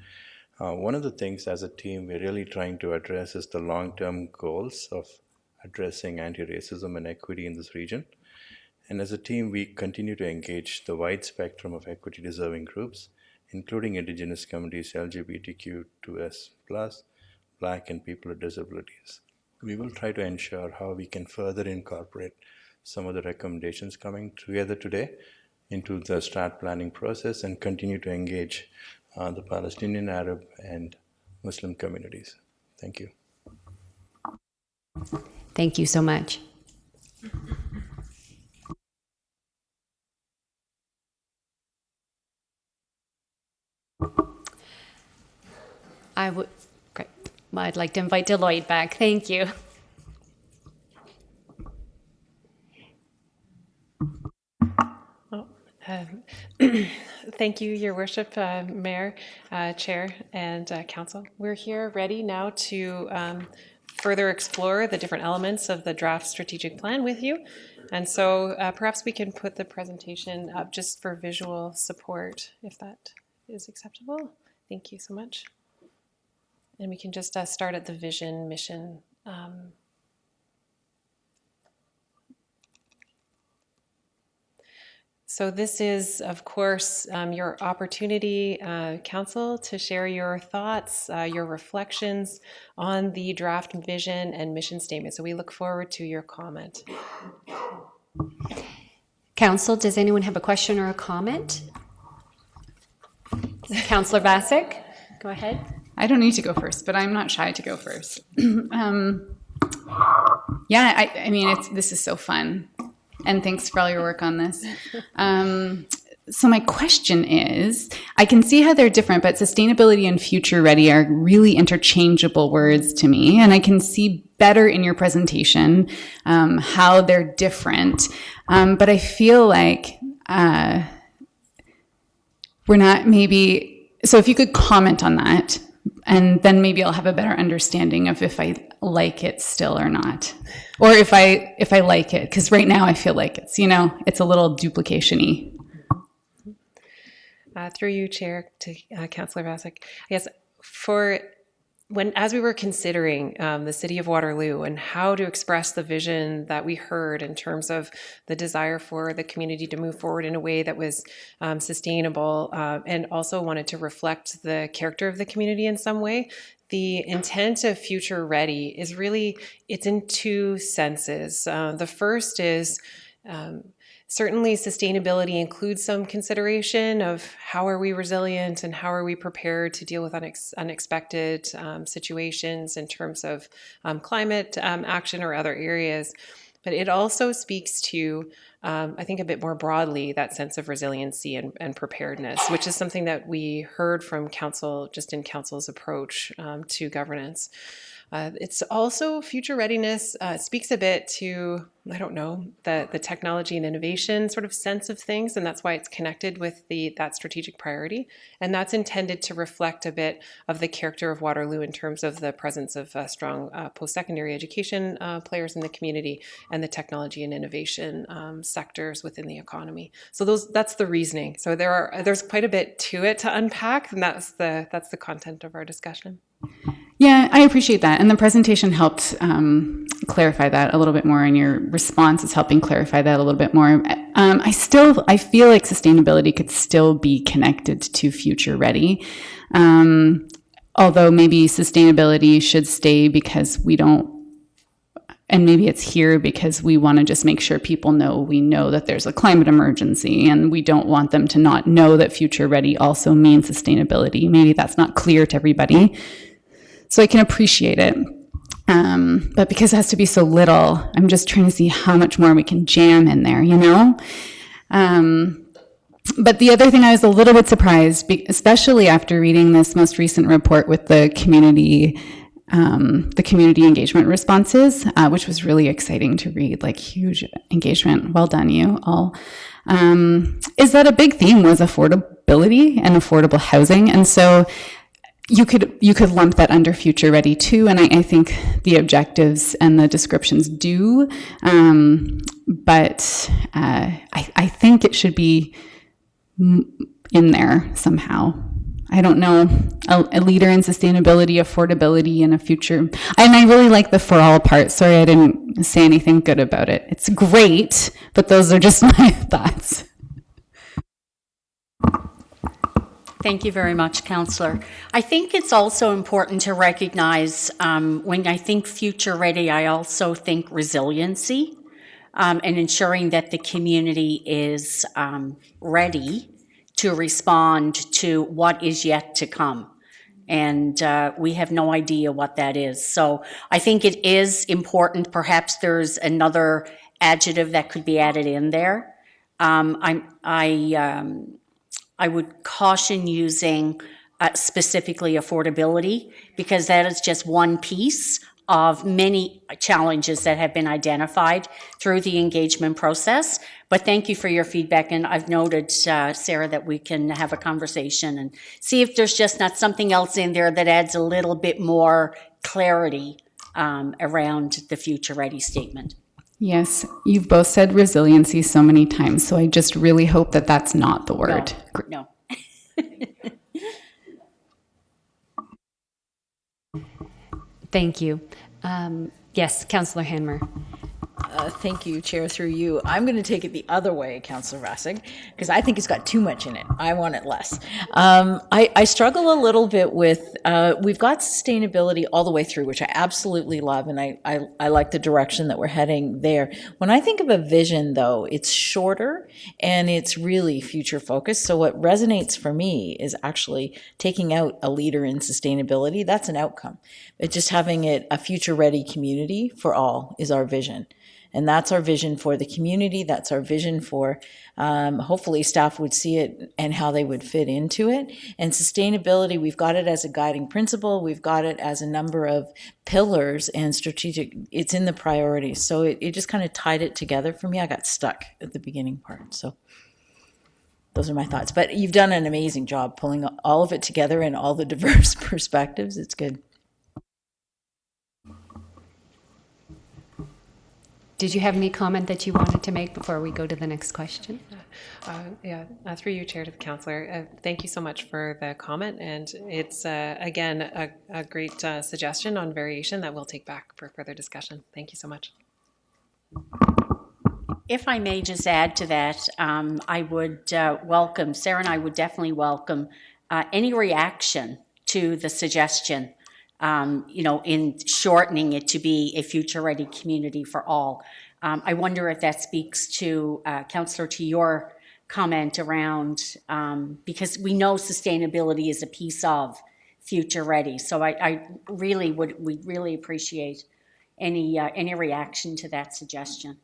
One of the things as a team we're really trying to address is the long-term goals of addressing anti-racism and equity in this region. And as a team, we continue to engage the wide spectrum of equity-deserving groups, including Indigenous communities, LGBTQ2S+, Black and people with disabilities. We will try to ensure how we can further incorporate some of the recommendations coming together today into the strat planning process and continue to engage the Palestinian, Arab, and Muslim communities. Thank you. Thank you so much. Great. Well, I'd like to invite Deloitte back. Thank you. Thank you, Your Worship, Mayor, Chair, and Council. We're here ready now to further explore the different elements of the draft strategic plan with you. And so perhaps we can put the presentation up just for visual support, if that is acceptable. Thank you so much. And we can just start at the vision, mission. So this is, of course, your opportunity, Council, to share your thoughts, your reflections on the draft vision and mission statement. So we look forward to your comment. Council, does anyone have a question or a comment? Councillor Vasek, go ahead. I don't need to go first, but I'm not shy to go first. I mean, this is so fun. And thanks for all your work on this. So my question is, I can see how they're different, but sustainability and future ready are really interchangeable words to me. And I can see better in your presentation how they're different. But I feel like we're not maybe, so if you could comment on that, and then maybe I'll have a better understanding of if I like it still or not. Or if I like it, because right now I feel like it's a little duplication-y. Through you, Chair, to Councillor Vasek. Yes, as we were considering the City of Waterloo and how to express the vision that we heard in terms of the desire for the community to move forward in a way that was sustainable and also wanted to reflect the character of the community in some way, the intent of future ready is really, it's in two senses. The first is certainly sustainability includes some consideration of how are we resilient and how are we prepared to deal with unexpected situations in terms of climate action or other areas. But it also speaks to, I think, a bit more broadly, that sense of resiliency and preparedness, which is something that we heard from Council, just in Council's approach to governance. It's also future readiness speaks a bit to, I don't know, the technology and innovation sort of sense of things, and that's why it's connected with that strategic priority. And that's intended to reflect a bit of the character of Waterloo in terms of the presence of strong post-secondary education players in the community and the technology and innovation sectors within the economy. So that's the reasoning. So there's quite a bit to it to unpack, and that's the content of our discussion. Yeah, I appreciate that. And the presentation helped clarify that a little bit more, and your response is helping clarify that a little bit more. I feel like sustainability could still be connected to future ready. Although maybe sustainability should stay because we don't, and maybe it's here because we want to just make sure people we know that there's a climate emergency, and we don't want them to not know that future ready also means sustainability. Maybe that's not clear to everybody. So I can appreciate it. But because it has to be so little, I'm just trying to see how much more we can jam in there, But the other thing I was a little bit surprised, especially after reading this most recent report with the community engagement responses, which was really exciting to read, like huge engagement. Well done, you all. Is that a big theme was affordability and affordable housing. And so you could lump that under future ready too, and I think the objectives and the descriptions do, but I think it should be in there somehow. I don't know, a leader in sustainability, affordability, and a future. And I really like the for all part. Sorry, I didn't say anything good about it. It's great, but those are just my thoughts. Thank you very much, Councillor. I think it's also important to recognize when I think future ready, I also think resiliency and ensuring that the community is ready to respond to what is yet to come. And we have no idea what that is. So I think it is important. Perhaps there's another adjective that could be added in there. I would caution using specifically affordability, because that is just one piece of many challenges that have been identified through the engagement process. But thank you for your feedback, and I've noted, Sarah, that we can have a conversation and see if there's just not something else in there that adds a little bit more clarity around the Future Ready statement. Yes, you've both said resiliency so many times, so I just really hope that that's not the word. No. Thank you. Yes, Councillor Hanmer. Thank you, Chair, through you. I'm going to take it the other way, Councillor Rassig, because I think it's got too much in it. I want it less. I struggle a little bit with, we've got sustainability all the way through, which I absolutely love, and I like the direction that we're heading there. When I think of a vision, though, it's shorter and it's really future focused. So what resonates for me is actually taking out a leader in sustainability. That's an outcome. But just having it a future ready community for all is our vision. And that's our vision for the community. That's our vision for, hopefully staff would see it and how they would fit into it. And sustainability, we've got it as a guiding principle. We've got it as a number of pillars and strategic, it's in the priorities. So it just kind of tied it together for me. I got stuck at the beginning part. So those are my thoughts. But you've done an amazing job pulling all of it together and all the diverse perspectives. It's good. Did you have any comment that you wanted to make before we go to the next question? Through you, Chair, to the Councillor. Thank you so much for the comment, and it's, again, a great suggestion on variation that we'll take back for further discussion. Thank you so much. If I may just add to that, I would welcome, Sarah and I would definitely welcome any reaction to the suggestion, in shortening it to be a future-ready community for all. I wonder if that speaks to, Councillor, to your comment around, because we know sustainability is a piece of future-ready. So we really appreciate any reaction to that suggestion.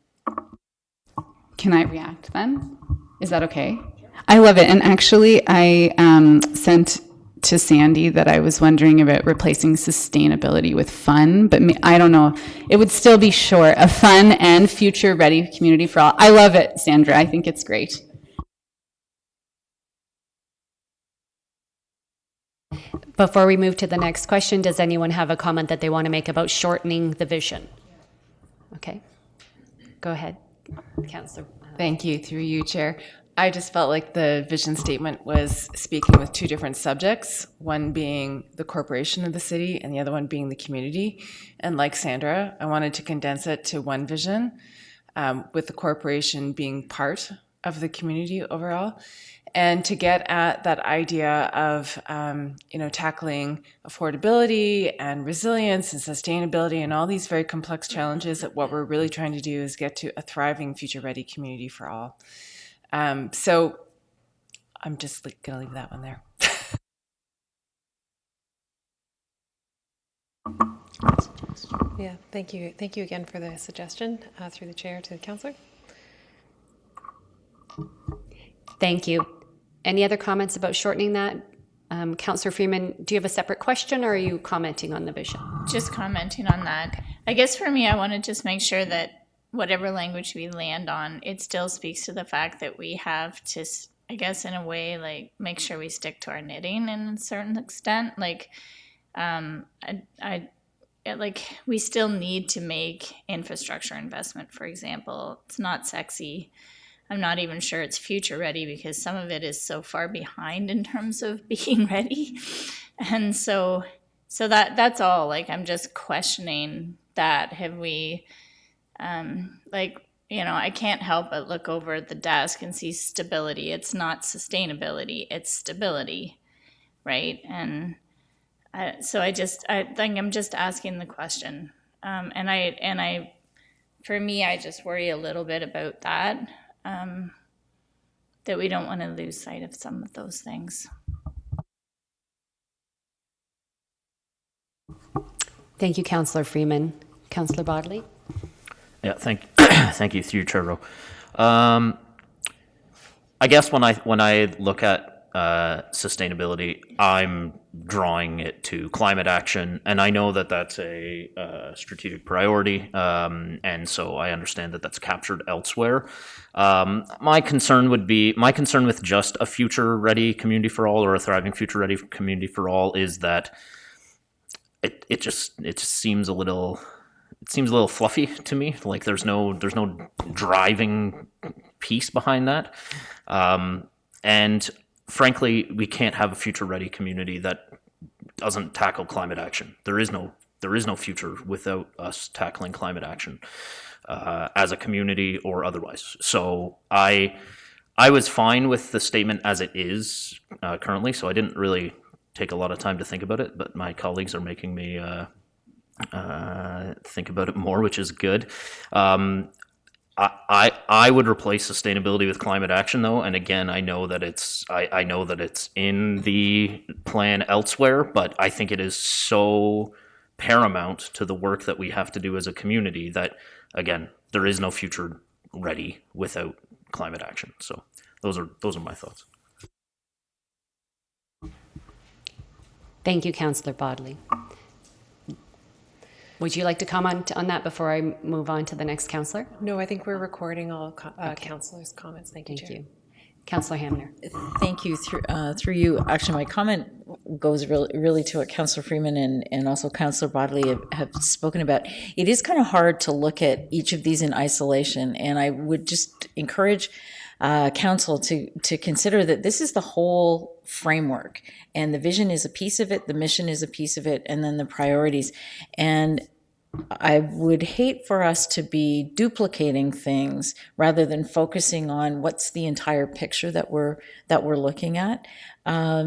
Can I react then? Is that okay? I love it. And actually, I sent to Sandy that I was wondering about replacing sustainability with fun, but I don't know. It would still be short. A fun and future-ready community for all. I love it, Sandra. I think it's great. Before we move to the next question, does anyone have a comment that they want to make about shortening the vision? Okay. Go ahead, Councillor. Thank you, through you, Chair. I just felt like the vision statement was speaking with two different subjects, one being the corporation of the city and the other one being the community. And like Sandra, I wanted to condense it to one vision, with the corporation being part of the community overall. And to get at that idea of, tackling affordability and resilience and sustainability and all these very complex challenges, that what we're really trying to do is get to a thriving, future-ready community for all. So I'm just going to leave that one there. Yeah, thank you. Thank you again for the suggestion through the Chair to the Councillor. Thank you. Any other comments about shortening that? Councillor Freeman, do you have a separate question, or are you commenting on the vision? Just commenting on that. I guess for me, I want to just make sure that whatever language we land on, it still speaks to the fact that we have to, I guess, in a way, like, make sure we stick to our knitting in a certain extent. Like, we still need to make infrastructure investment, for example. It's not sexy. I'm not even sure it's future ready because some of it is so far behind in terms of being ready. And so that's all. Like, I'm just questioning that. Have we, I can't help but look over at the desk and see stability. It's not sustainability, it's stability, right? And so I think I'm just asking the question. For me, I just worry a little bit about that. That we don't want to lose sight of some of those things. Thank you, Councillor Freeman. Councillor Bodley? Yeah, thank you, through Chair Rowe. I guess when I look at sustainability, I'm drawing it to climate action, and I know that that's a strategic priority, and so I understand that that's captured elsewhere. My concern with just a future-ready community for all or a thriving future-ready community for all is that it just seems a little fluffy to me. Like there's no driving piece behind that, and frankly, we can't have a future-ready community that doesn't tackle climate action. There is no future without us tackling climate action as a community or otherwise. So I was fine with the statement as it is currently. So I didn't really take a lot of time to think about it, but my colleagues are making me think about it more, which is good. I would replace sustainability with climate action, though, and again, I know that it's in the plan elsewhere, but I think it is so paramount to the work that we have to do as a community that, again, there is no future ready without climate action. So those are my thoughts. Thank you, Councillor Bodley. Would you like to comment on that before I move on to the next councillor? No, I think we're recording all councillors' comments. Thank you, Thank Chair. you. Councillor Hamner. Thank you. Through you, actually, my comment goes really to what Councillor Freeman and also Councillor Bodley have spoken about. It is kind of hard to look at each of these in isolation, and I would just encourage council to consider that this is the whole framework, and the vision is a piece of it, the mission is a piece of it, and then the priorities. And I would hate for us to be duplicating things rather than focusing on what's the entire picture that we're looking at.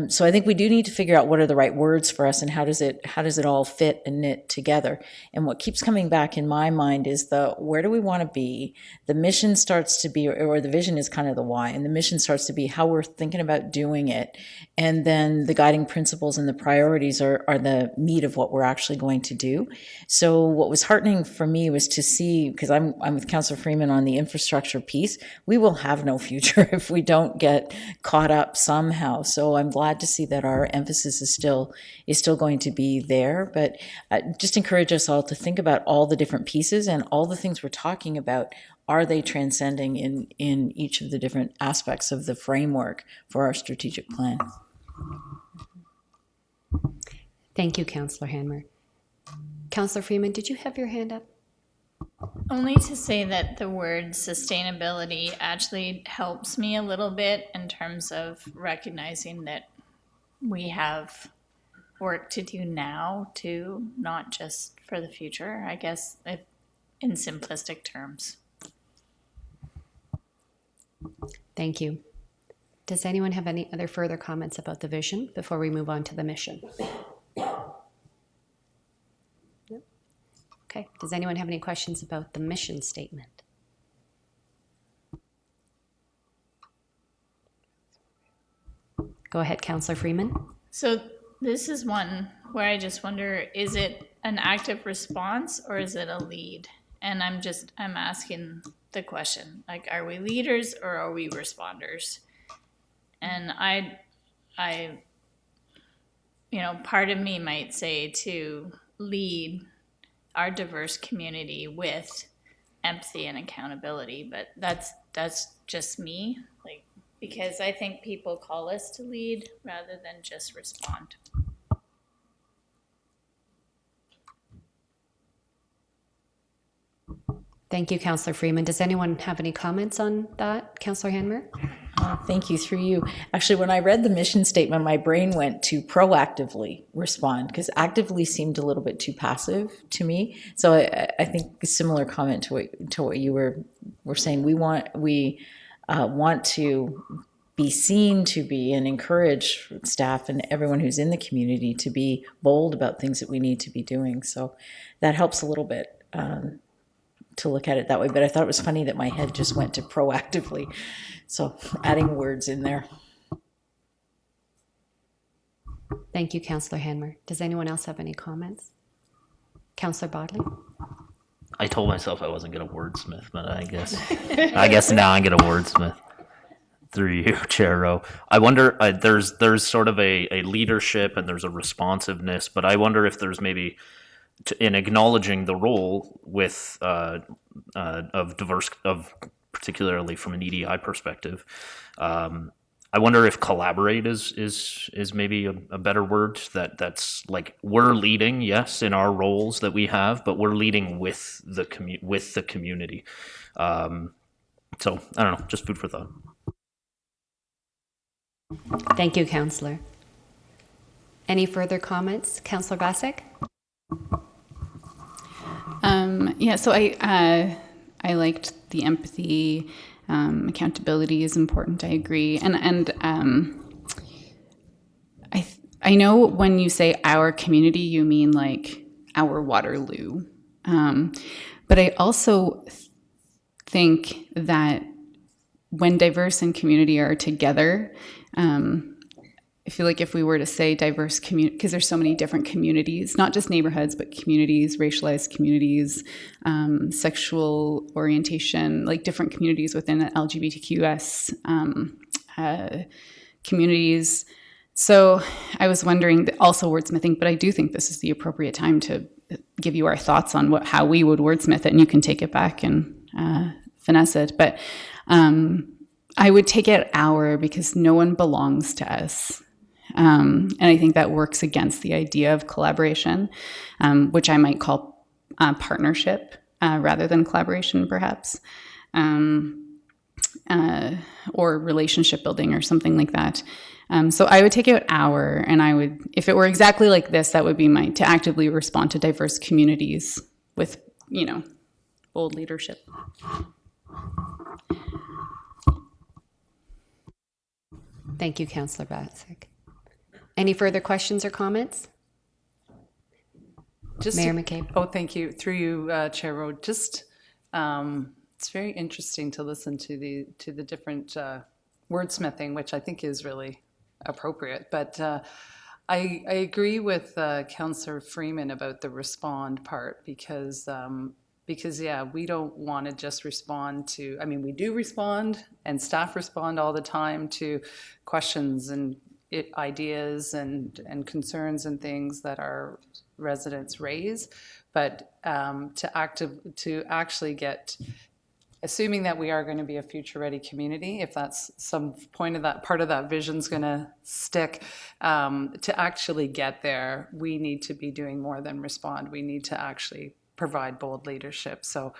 So I think we do need to figure out what are the right words for us and how does it all fit and knit together. And what keeps coming back in my mind is where do we want to be? The mission starts to be, or the vision is kind of the why, and the mission starts to be how we're thinking about doing it. And then the guiding principles and the priorities are the meat of what we're actually going to do. So what was heartening for me was to see, because I'm with Councillor Freeman on the infrastructure piece, we will have no future if we don't get caught up somehow. So I'm glad to see that our emphasis is still going to be there, but just encourage us all to think about all the different pieces and all the things we're talking about. Are they transcending in each of the different aspects of the framework for our strategic plan? Thank you, Councillor Hanmer. Councillor Freeman, did you have your hand up? Only to say that the word sustainability actually helps me a little bit in terms of recognizing that we have work to do now too, not just for the future, I guess, in simplistic terms. Thank you. Does anyone have any other further comments about the vision before we move on to the mission? Okay. Does anyone have any questions about the mission statement? Go ahead, Councillor Freeman. So this is one where I just wonder, is it an active response or is it a lead? And I'm asking the question, like, are we leaders or are we responders? And I part of me might say to lead our diverse community with empathy and accountability, but that's just me, like, because I think people call us to lead rather than just respond. Thank you, Councillor Freeman. Does anyone have any comments on that, Councillor Hanmer? Thank you. Through you. Actually, when I read the mission statement, my brain went to proactively respond, because actively seemed a little bit too passive to me. So I think a similar comment to what you were saying. We want to be seen to be and encourage staff and everyone who's in the community to be bold about things that we need to be doing. So that helps a little bit. To look at it that way, but I thought it was funny that my head just went to proactively. So adding words in there. Thank you, Councillor Hanmer. Does anyone else have any comments? Councillor Bodley? I told myself I wasn't going to wordsmith, but I guess now I'm going to wordsmith. through you, Chair Rowe. I wonder, there's sort of a leadership and there's a responsiveness, but I wonder if there's maybe in acknowledging the role with of diverse, of particularly from an EDI perspective. I wonder if collaborate is maybe a better word. That's like we're leading, yes, in our roles that we have, but we're leading with the community. So I don't know, just food for thought. Thank you, Councillor. Any further comments, Councillor Vasek? Yeah, so I liked the empathy. Accountability is important. I agree, and I know when you say our community, you mean like our Waterloo, but I also think that when diverse and community are together, I feel like if we were to say diverse community, because there's so many different communities, not just neighborhoods, but communities, racialized communities, sexual orientation, like different communities within the LGBTQS communities. So I was wondering, also wordsmithing, but I do think this is the appropriate time to give you our thoughts on how we would wordsmith it, and you can take it back and finesse it. But I would take it our, because no one belongs to us. And I think that works against the idea of collaboration, which I might call partnership rather than collaboration, perhaps, or relationship building or something like that. So I would take out our, and I would, if it were exactly like this, that would be to actively respond to diverse communities with, bold leadership. Thank you, Councillor Batsik. Any further questions or comments? Mayor McCabe. Oh, thank you. Through you, Chair Rowe. Just, it's very interesting to listen to the different wordsmithing, which I think is really appropriate. But I agree with Councillor Freeman about the respond part, because yeah, we don't want to just respond to, we do respond, and staff respond all the time to questions and ideas and concerns and things that our residents raise, but to actually get, assuming that we are going to be a future-ready community, if that's some point of that, part of that vision's going to stick, to actually get there, we need to be doing more than respond. We need to actually provide bold leadership. So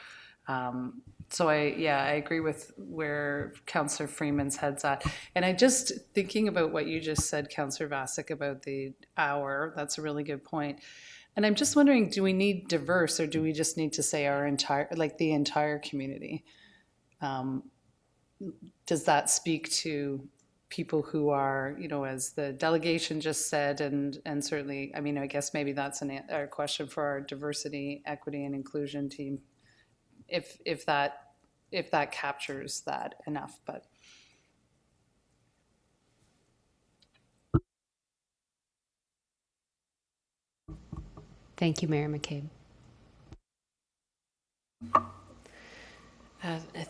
I agree with where Councillor Freeman's head's at. And I just, thinking about what you just said, Councillor Vasek, about the hour, that's a really good point. And I'm just wondering, do we need diverse, or do we just need to say the entire community? Does that speak to people who are, as the delegation just said, and certainly, I guess maybe that's a question for our diversity, equity, and inclusion team, if that captures that enough. But thank you, Mayor McCabe.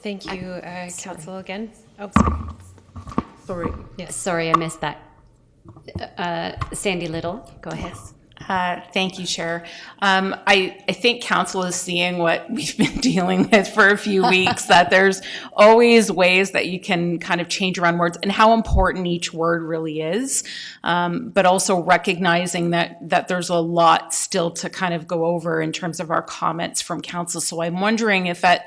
Thank you, Council, again. Oh, sorry. Yes. Sorry, I missed that. Sandy Little, go ahead. Thank you, Chair. I think Council is seeing what we've been dealing with for a few weeks, that there's always ways that you can kind of change around words and how important each word really is, but also recognizing that there's a lot still to kind of go over in terms of our comments from Council. So I'm wondering if at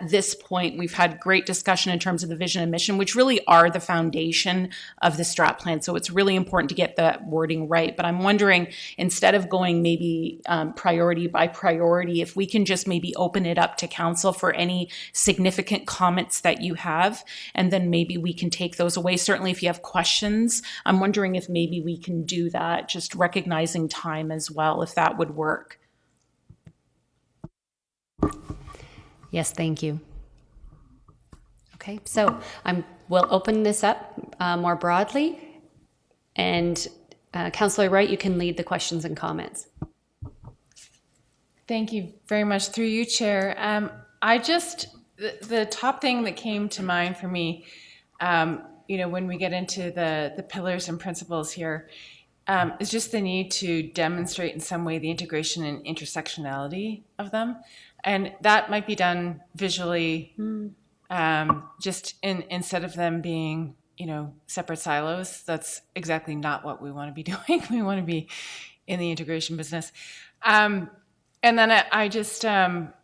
this point we've had great discussion in terms of the vision and mission, which really are the foundation of the strat plan. So it's really important to get that wording right. But I'm wondering, instead of going maybe priority by priority, if we can just maybe open it up to Council for any significant comments that you have, and then maybe we can take those away. Certainly if you have questions, I'm wondering if maybe we can do that, just recognizing time as well, if that would work. Yes, thank you. Okay, so we'll open this up more broadly, and Councillor Wright, you can lead the questions and comments. Thank you very much. Through you, Chair. The top thing that came to mind for me, when we get into the pillars and principles here, is just the need to demonstrate in some way the integration and intersectionality of them. And that might be done visually, just instead of them being, separate silos. That's exactly not what we want to be doing. We want to be in the integration business. And then I just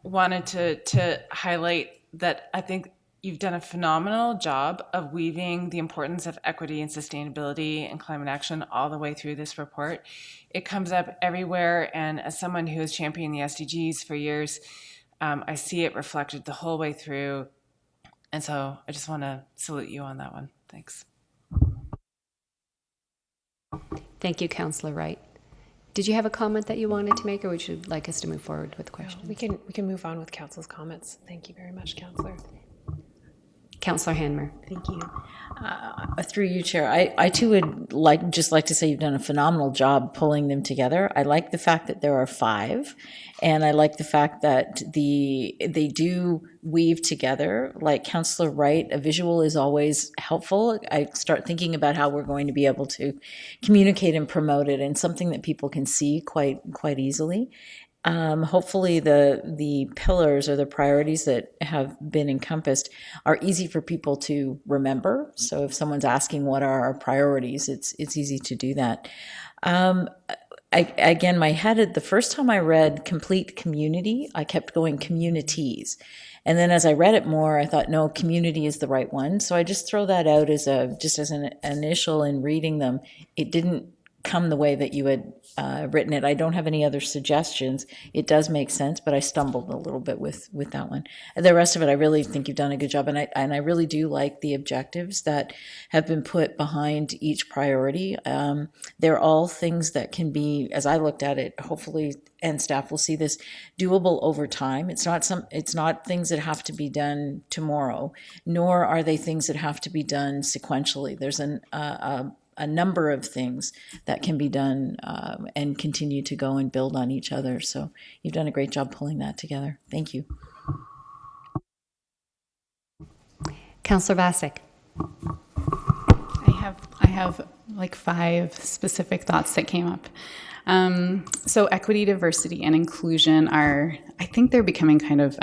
wanted to highlight that I think you've done a phenomenal job of weaving the importance of equity and sustainability and climate action all the way through this report. It comes up everywhere, and as someone who has championed the SDGs for years, I see it reflected the whole way through. And so I just want to salute you on that one. Thanks. Thank you, Councillor Wright. Did you have a comment that you wanted to make, or would you like us to move forward with questions? We can move on with Council's comments. Thank you very much, Councillor. Councillor Hanmer. Thank you. Through you, Chair, I too would like to say you've done a phenomenal job pulling them together. I like the fact that there are 5, and I like the fact that they do weave together. Like Councillor Wright, a visual is always helpful. I start thinking about how we're going to be able to communicate and promote it, and something that people can see quite easily. Hopefully the pillars or the priorities that have been encompassed are easy for people to remember. So if someone's asking what are our priorities, it's easy to do that. Again, my head, the first time I read complete community, I kept going communities. And then as I read it more, I thought, no, community is the right one. So I just throw that out as an initial in reading them. It didn't come the way that you had written it. I don't have any other suggestions. It does make sense, but I stumbled a little bit with that one. And the rest of it, I really think you've done a good job, and I really do like the objectives that have been put behind each priority. They're all things that can be, as I looked at it, hopefully, and staff will see this, doable over time. It's not things that have to be done tomorrow, nor are they things that have to be done sequentially. There's a number of things that can be done and continue to go and build on each other. So you've done a great job pulling that together. Thank you. Councillor Vasek. I have like 5 specific thoughts that came up. So equity, diversity, and inclusion I think they're becoming kind of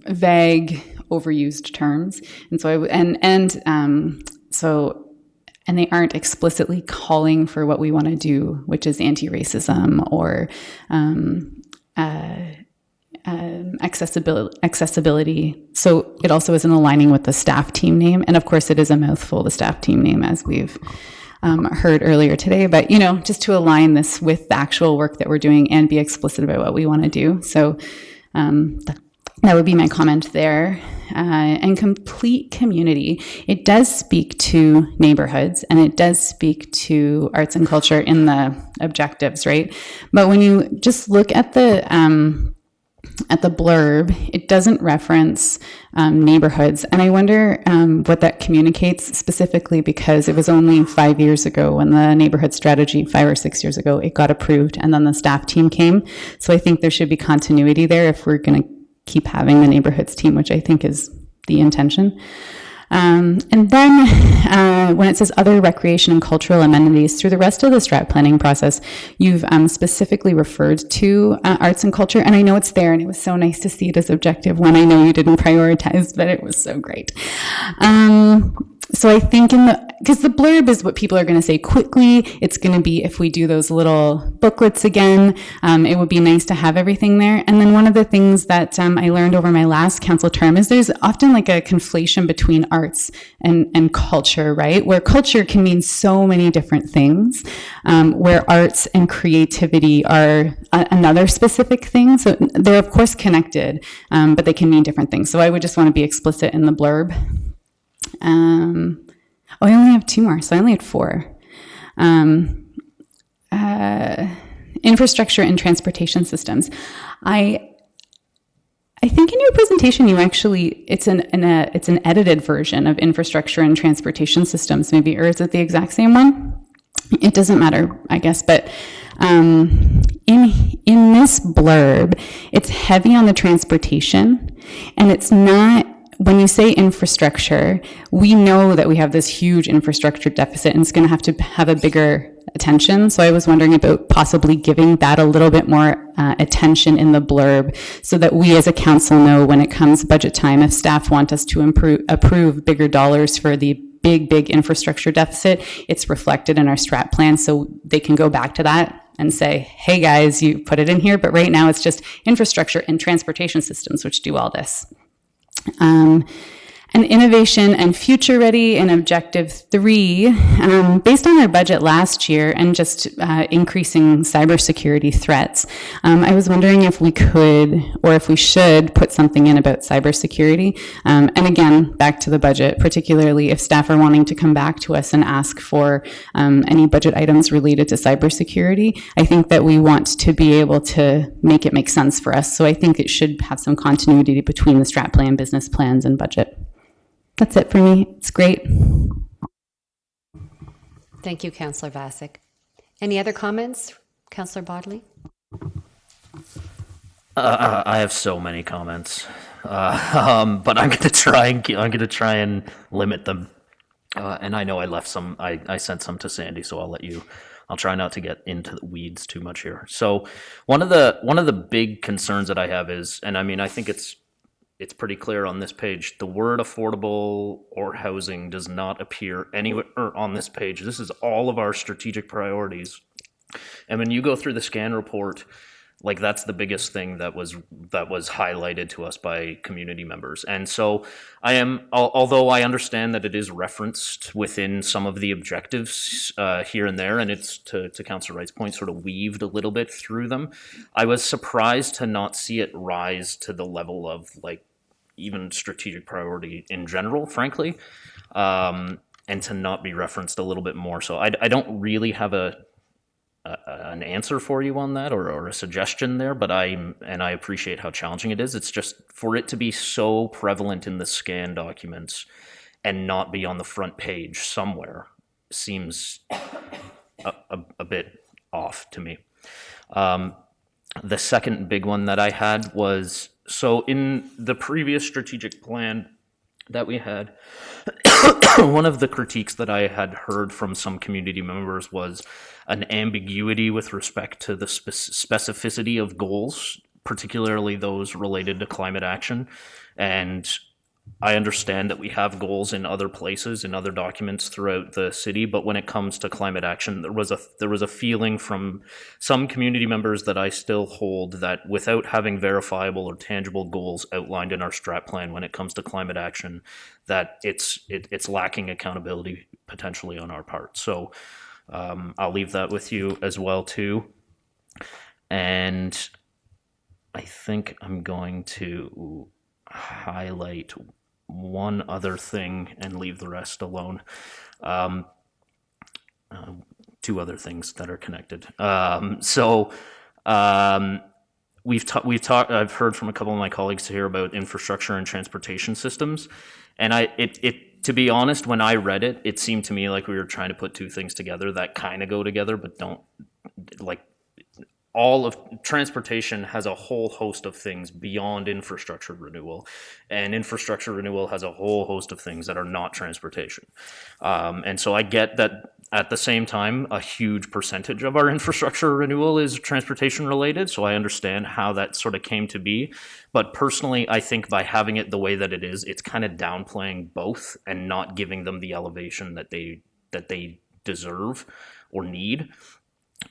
vague, overused terms. And so and they aren't explicitly calling for what we want to do, which is anti-racism or accessibility. So it also isn't aligning with the staff team name. And of course, it is a mouthful, the staff team name, as we've heard earlier today. But, just to align this with the actual work that we're doing and be explicit about what we want to do. So that would be my comment there. And complete community, it does speak to neighborhoods, and it does speak to arts and culture in the objectives, right? But when you just look at the blurb, it doesn't reference neighborhoods. And I wonder what that communicates specifically, because it was only 5 years ago when the neighborhood strategy, 5 or 6 years ago, it got approved, and then the staff team came. So I think there should be continuity there if we're going to keep having the neighborhoods team, which I think is the intention. And then when it says other recreation and cultural amenities, through the rest of the strat planning process, you've specifically referred to arts and culture. And I know it's there, and it was so nice to see it as objective when I know you didn't prioritize, but it was so great. So I think because the blurb is what people are going to say quickly. It's going to be, if we do those little booklets again, it would be nice to have everything there. And then one of the things that I learned over my last council term is there's often like a conflation between arts and culture, right? Where culture can mean so many different things, where arts and creativity are another specific thing. So they're of course connected, but they can mean different things. So I would just want to be explicit in the blurb. I only have 2 more, so I only had 4. Infrastructure and transportation systems. I think in your presentation, you actually, it's an edited version of infrastructure and transportation systems, maybe, or is it the exact same one? It doesn't matter, I guess, but in this blurb, it's heavy on the transportation, and it's not when you say infrastructure, we know that we have this huge infrastructure deficit and it's going to have a bigger attention. So I was wondering about possibly giving that a little bit more attention in the blurb so that we as a council know when it comes budget time, if staff want us to approve bigger dollars for the big infrastructure deficit, it's reflected in our strat plan so they can go back to that and say, hey guys, you put it in here, but right now it's just infrastructure and transportation systems which do all this. And innovation and future ready in objective 3, based on our budget last year and just increasing cybersecurity threats, I was wondering if we could or if we should put something in about cybersecurity. And again, back to the budget, particularly if staff are wanting to come back to us and ask for any budget items related to cybersecurity, I think that we want to be able to make it make sense for us. So I think it should have some continuity between the strat plan, business plans, and budget. That's it for me. It's great. Thank you, Councillor Vasic. Any other comments, Councillor Bodley? I have so many comments, but I'm going to try and limit them. And I know I left some. I sent some to Sandy, so I'll try not to get into the weeds too much here. So one of the big concerns that I have is, and I mean, I think it's pretty clear on this page, the word affordable or housing does not appear anywhere on this page. This is all of our strategic priorities. And when you go through the scan report, like that's the biggest thing that was highlighted to us by community members. And so although I understand that it is referenced within some of the objectives here and there, and it's to Councillor Wright's point, sort of weaved a little bit through them, I was surprised to not see it rise to the level of like even strategic priority in general, frankly, and to not be referenced a little bit more. So I don't really have an answer for you on that or a suggestion there, but I appreciate how challenging it is. It's just for it to be so prevalent in the scan documents and not be on the front page somewhere seems a bit off to me. The second big one that I had was, so in the previous strategic plan that we had, one of the critiques that I had heard from some community members was an ambiguity with respect to the specificity of goals, particularly those related to climate action. And I understand that we have goals in other places, in other documents throughout the city, but when it comes to climate action, there was a feeling from some community members that I still hold that without having verifiable or tangible goals outlined in our strat plan when it comes to climate action, that it's lacking accountability potentially on our part. So I'll leave that with you as well too. And I think I'm going to highlight one other thing and leave the rest alone. Two other things that are connected. We've talked. I've heard from a couple of my colleagues here about infrastructure and transportation systems, and to be honest, when I read it, it seemed to me like we were trying to put two things together that kind of go together, but don't. Like, all of transportation has a whole host of things beyond infrastructure renewal, and infrastructure renewal has a whole host of things that are not transportation. And so I get that at the same time, a huge percentage of our infrastructure renewal is transportation related. So I understand how that sort of came to be. But personally, I think by having it the way that it is, it's kind of downplaying both and not giving them the elevation that they deserve or need.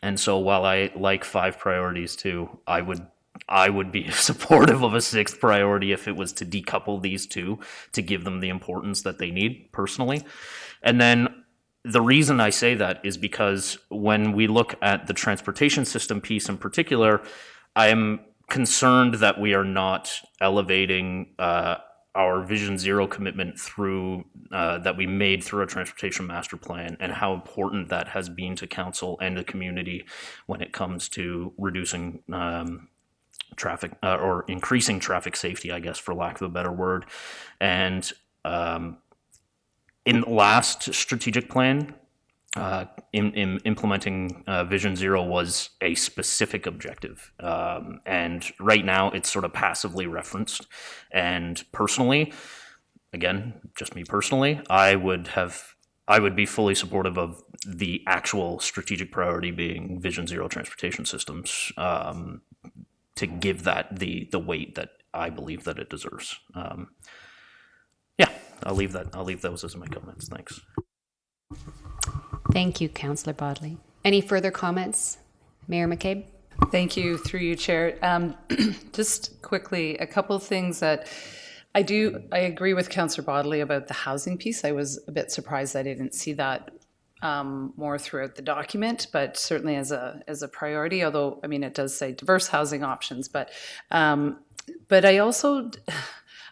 And so while I like 5 priorities too, I would be supportive of a 6th priority if it was to decouple these two to give them the importance that they need personally. And then the reason I say that is because when we look at the transportation system piece in particular, I'm concerned that we are not elevating our Vision Zero commitment through that we made through a transportation master plan, and how important that has been to council and the community when it comes to reducing traffic or increasing traffic safety, I guess, for lack of a better word. And in the last strategic plan, in implementing Vision Zero was a specific objective. And right now it's sort of passively referenced. And personally, again, just me personally, I would be fully supportive of the actual strategic priority being Vision Zero transportation systems, to give that the weight that I believe that it deserves. Yeah, I'll leave those as my comments. Thanks. Thank you, Councillor Bodley. Any further comments? Mayor McCabe? Thank you, through you, Chair. Just quickly, a couple of things that I agree with Councillor Bodley about the housing piece. I was a bit surprised I didn't see that more throughout the document, but certainly as a priority, although, I mean, it does say diverse housing options, but I also,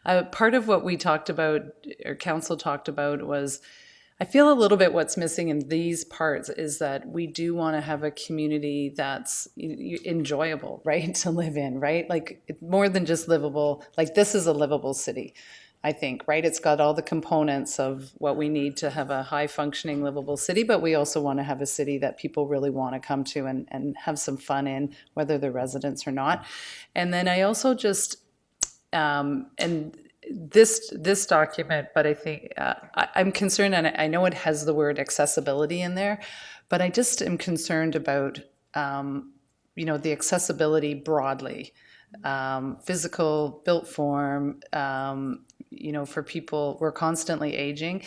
part of what we talked about, or council talked about, was I feel a little bit what's missing in these parts is that we do want to have a community that's enjoyable, right, to live in, right? Like more than just livable, like this is a livable city, I think, right? It's got all the components of what we need to have a high functioning livable city, but we also want to have a city that people really want to come to and have some fun in, whether they're residents or not. And then I also just, and this document, but I think I'm concerned, and I know it has the word accessibility in there, but I just am concerned about the accessibility broadly, physical, built form. For people, we're constantly aging,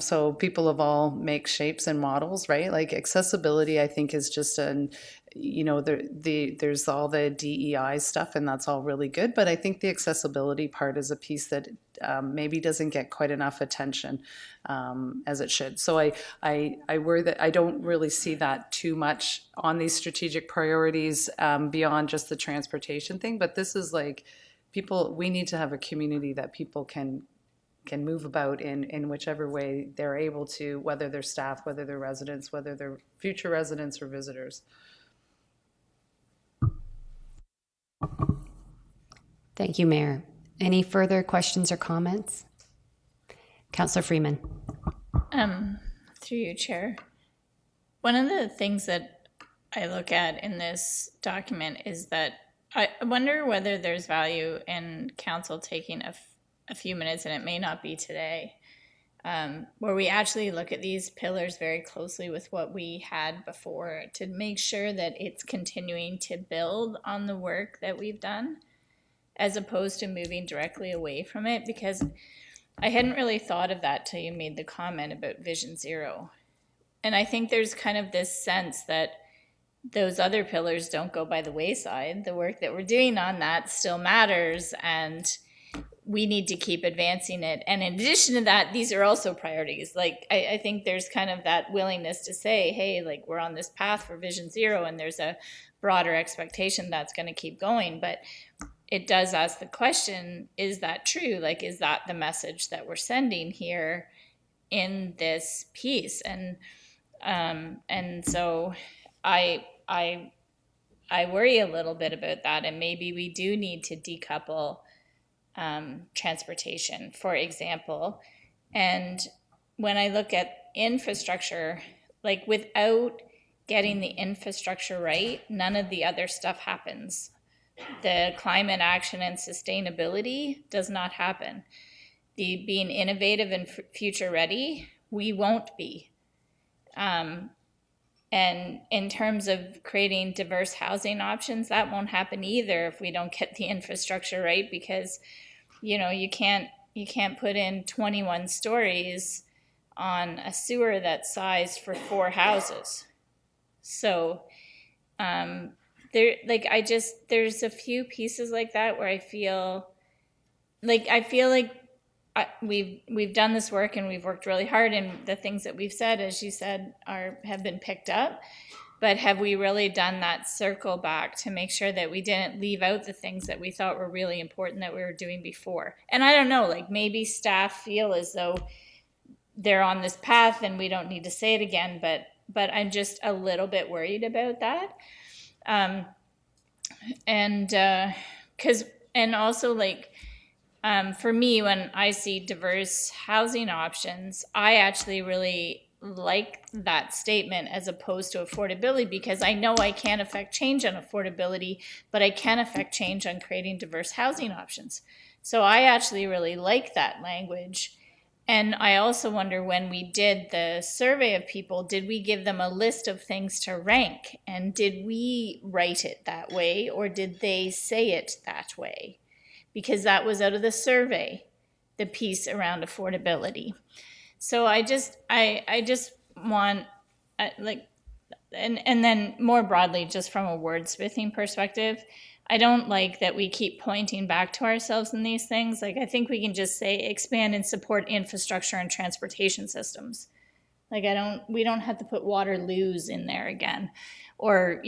so people of all makes, shapes, and models, right? Like accessibility, I think, is just there's all the DEI stuff, and that's all really good. But I think the accessibility part is a piece that maybe doesn't get quite enough attention as it should. So I worry that I don't really see that too much on these strategic priorities beyond just the transportation thing. But this is like we need to have a community that people can move about in whichever way they're able to, whether they're staff, whether they're residents, whether they're future residents or visitors. Thank you, Mayor. Any further questions or comments? Councillor Freeman. Through you, Chair. One of the things that I look at in this document is that I wonder whether there's value in council taking a few minutes, and it may not be today, where we actually look at these pillars very closely with what we had before to make sure that it's continuing to build on the work that we've done, as opposed to moving directly away from it, because I hadn't really thought of that till you made the comment about Vision Zero. And I think there's kind of this sense that those other pillars don't go by the wayside. The work that we're doing on that still matters, and we need to keep advancing it. And in addition to that, these are also priorities. Like, I think there's kind of that willingness to say, hey, like, we're on this path for Vision Zero, and there's a broader expectation that's going to keep going. But it does ask the question, is that true? Like, is that the message that we're sending here in this piece? And so I worry a little bit about that, and maybe we do need to decouple transportation, for example. And when I look at infrastructure, like without getting the infrastructure right, none of the other stuff happens. The climate action and sustainability does not happen. The being innovative and future ready, we won't be. And in terms of creating diverse housing options, that won't happen either if we don't get the infrastructure right, because you can't put in 21 stories on a sewer that's sized for 4 houses. So there's a few pieces like that where I feel like we've done this work, and we've worked really hard, and the things that we've said, as you said, have been picked up. But have we really done that circle back to make sure that we didn't leave out the things that we thought were really important that we were doing before? And I don't know, like maybe staff feel as though they're on this path and we don't need to say it again, but I'm just a little bit worried about that. For me, when I see diverse housing options, I actually really like that statement as opposed to affordability, because I know I can't affect change on affordability, but I can affect change on creating diverse housing options. So I actually really like that language. And I also wonder, when we did the survey of people, did we give them a list of things to rank? And did we write it that way, or did they say it that way? Because that was out of the survey, the piece around affordability. So I just want, like, and then more broadly, just from a wordsmithing perspective, I don't like that we keep pointing back to ourselves in these things. Like, I think we can just say expand and support infrastructure and transportation systems. Like, we don't have to put Waterloos in there again, or,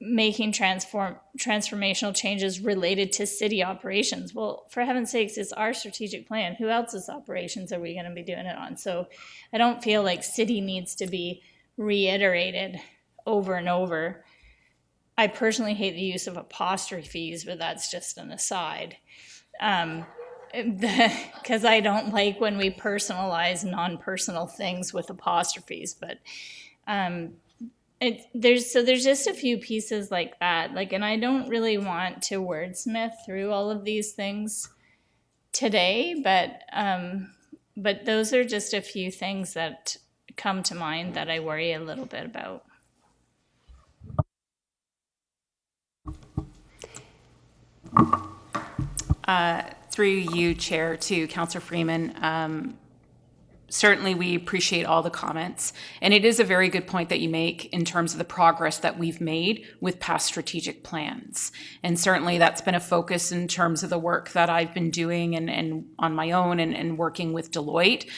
making transformational changes related to city operations. Well, for heaven's sakes, it's our strategic plan. Who else's operations are we going to be doing it on? So I don't feel like city needs to be reiterated over and over. I personally hate the use of apostrophes, but that's just an aside. Because I don't like when we personalize non-personal things with apostrophes. But there's just a few pieces like that. Like, and I don't really want to wordsmith through all of these things today, but those are just a few things that come to mind that I worry a little bit about. Through you, Chair, to Councillor Freeman. Certainly, we appreciate all the comments. And it is a very good point that you make in terms of the progress that we've made with past strategic plans. And certainly that's been a focus in terms of the work that I've been doing and on my own and working with Deloitte.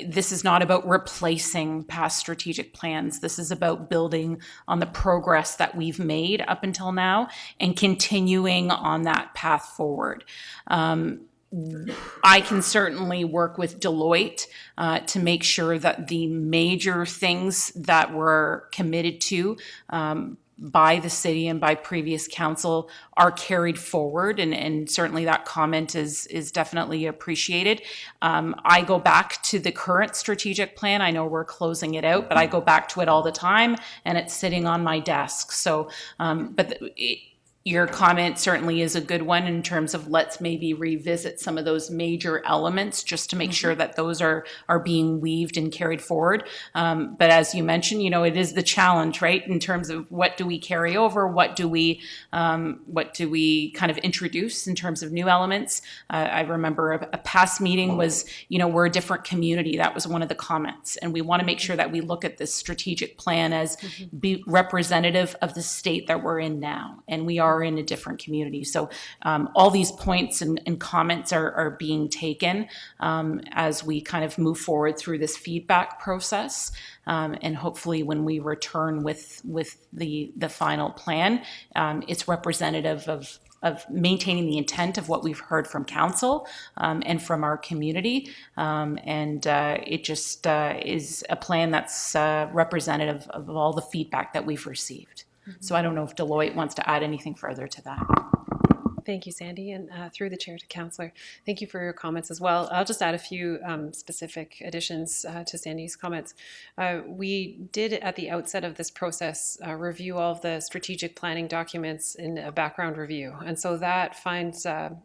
This is not about replacing past strategic plans. This is about building on the progress that we've made up until now and continuing on that path forward. I can certainly work with Deloitte to make sure that the major things that were committed to by the city and by previous council are carried forward, and certainly that comment is definitely appreciated. I go back to the current strategic plan. I know we're closing it out, but I go back to it all the time, and it's sitting on my desk. So, your comment certainly is a good one in terms of let's maybe revisit some of those major elements just to make sure that those are being weaved and carried forward. But as you mentioned, it is the challenge, right? In terms of what do we carry over? What do we kind of introduce in terms of new elements? I remember a past meeting was, we're a different community. That was one of the comments. And we want to make sure that we look at this strategic plan as be representative of the state that we're in now. And we are in a different community. So all these points and comments are being taken as we kind of move forward through this feedback process. And hopefully when we return with the final plan, it's representative of maintaining the intent of what we've heard from council and from our community. It just is a plan that's representative of all the feedback that we've received. So I don't know if Deloitte wants to add anything further to that. Thank you, Sandy, and through the chair to Councillor. Thank you for your comments as well. I'll just add a few specific additions to Sandy's comments. We did at the outset of this process review all of the strategic planning documents in a background review. And so that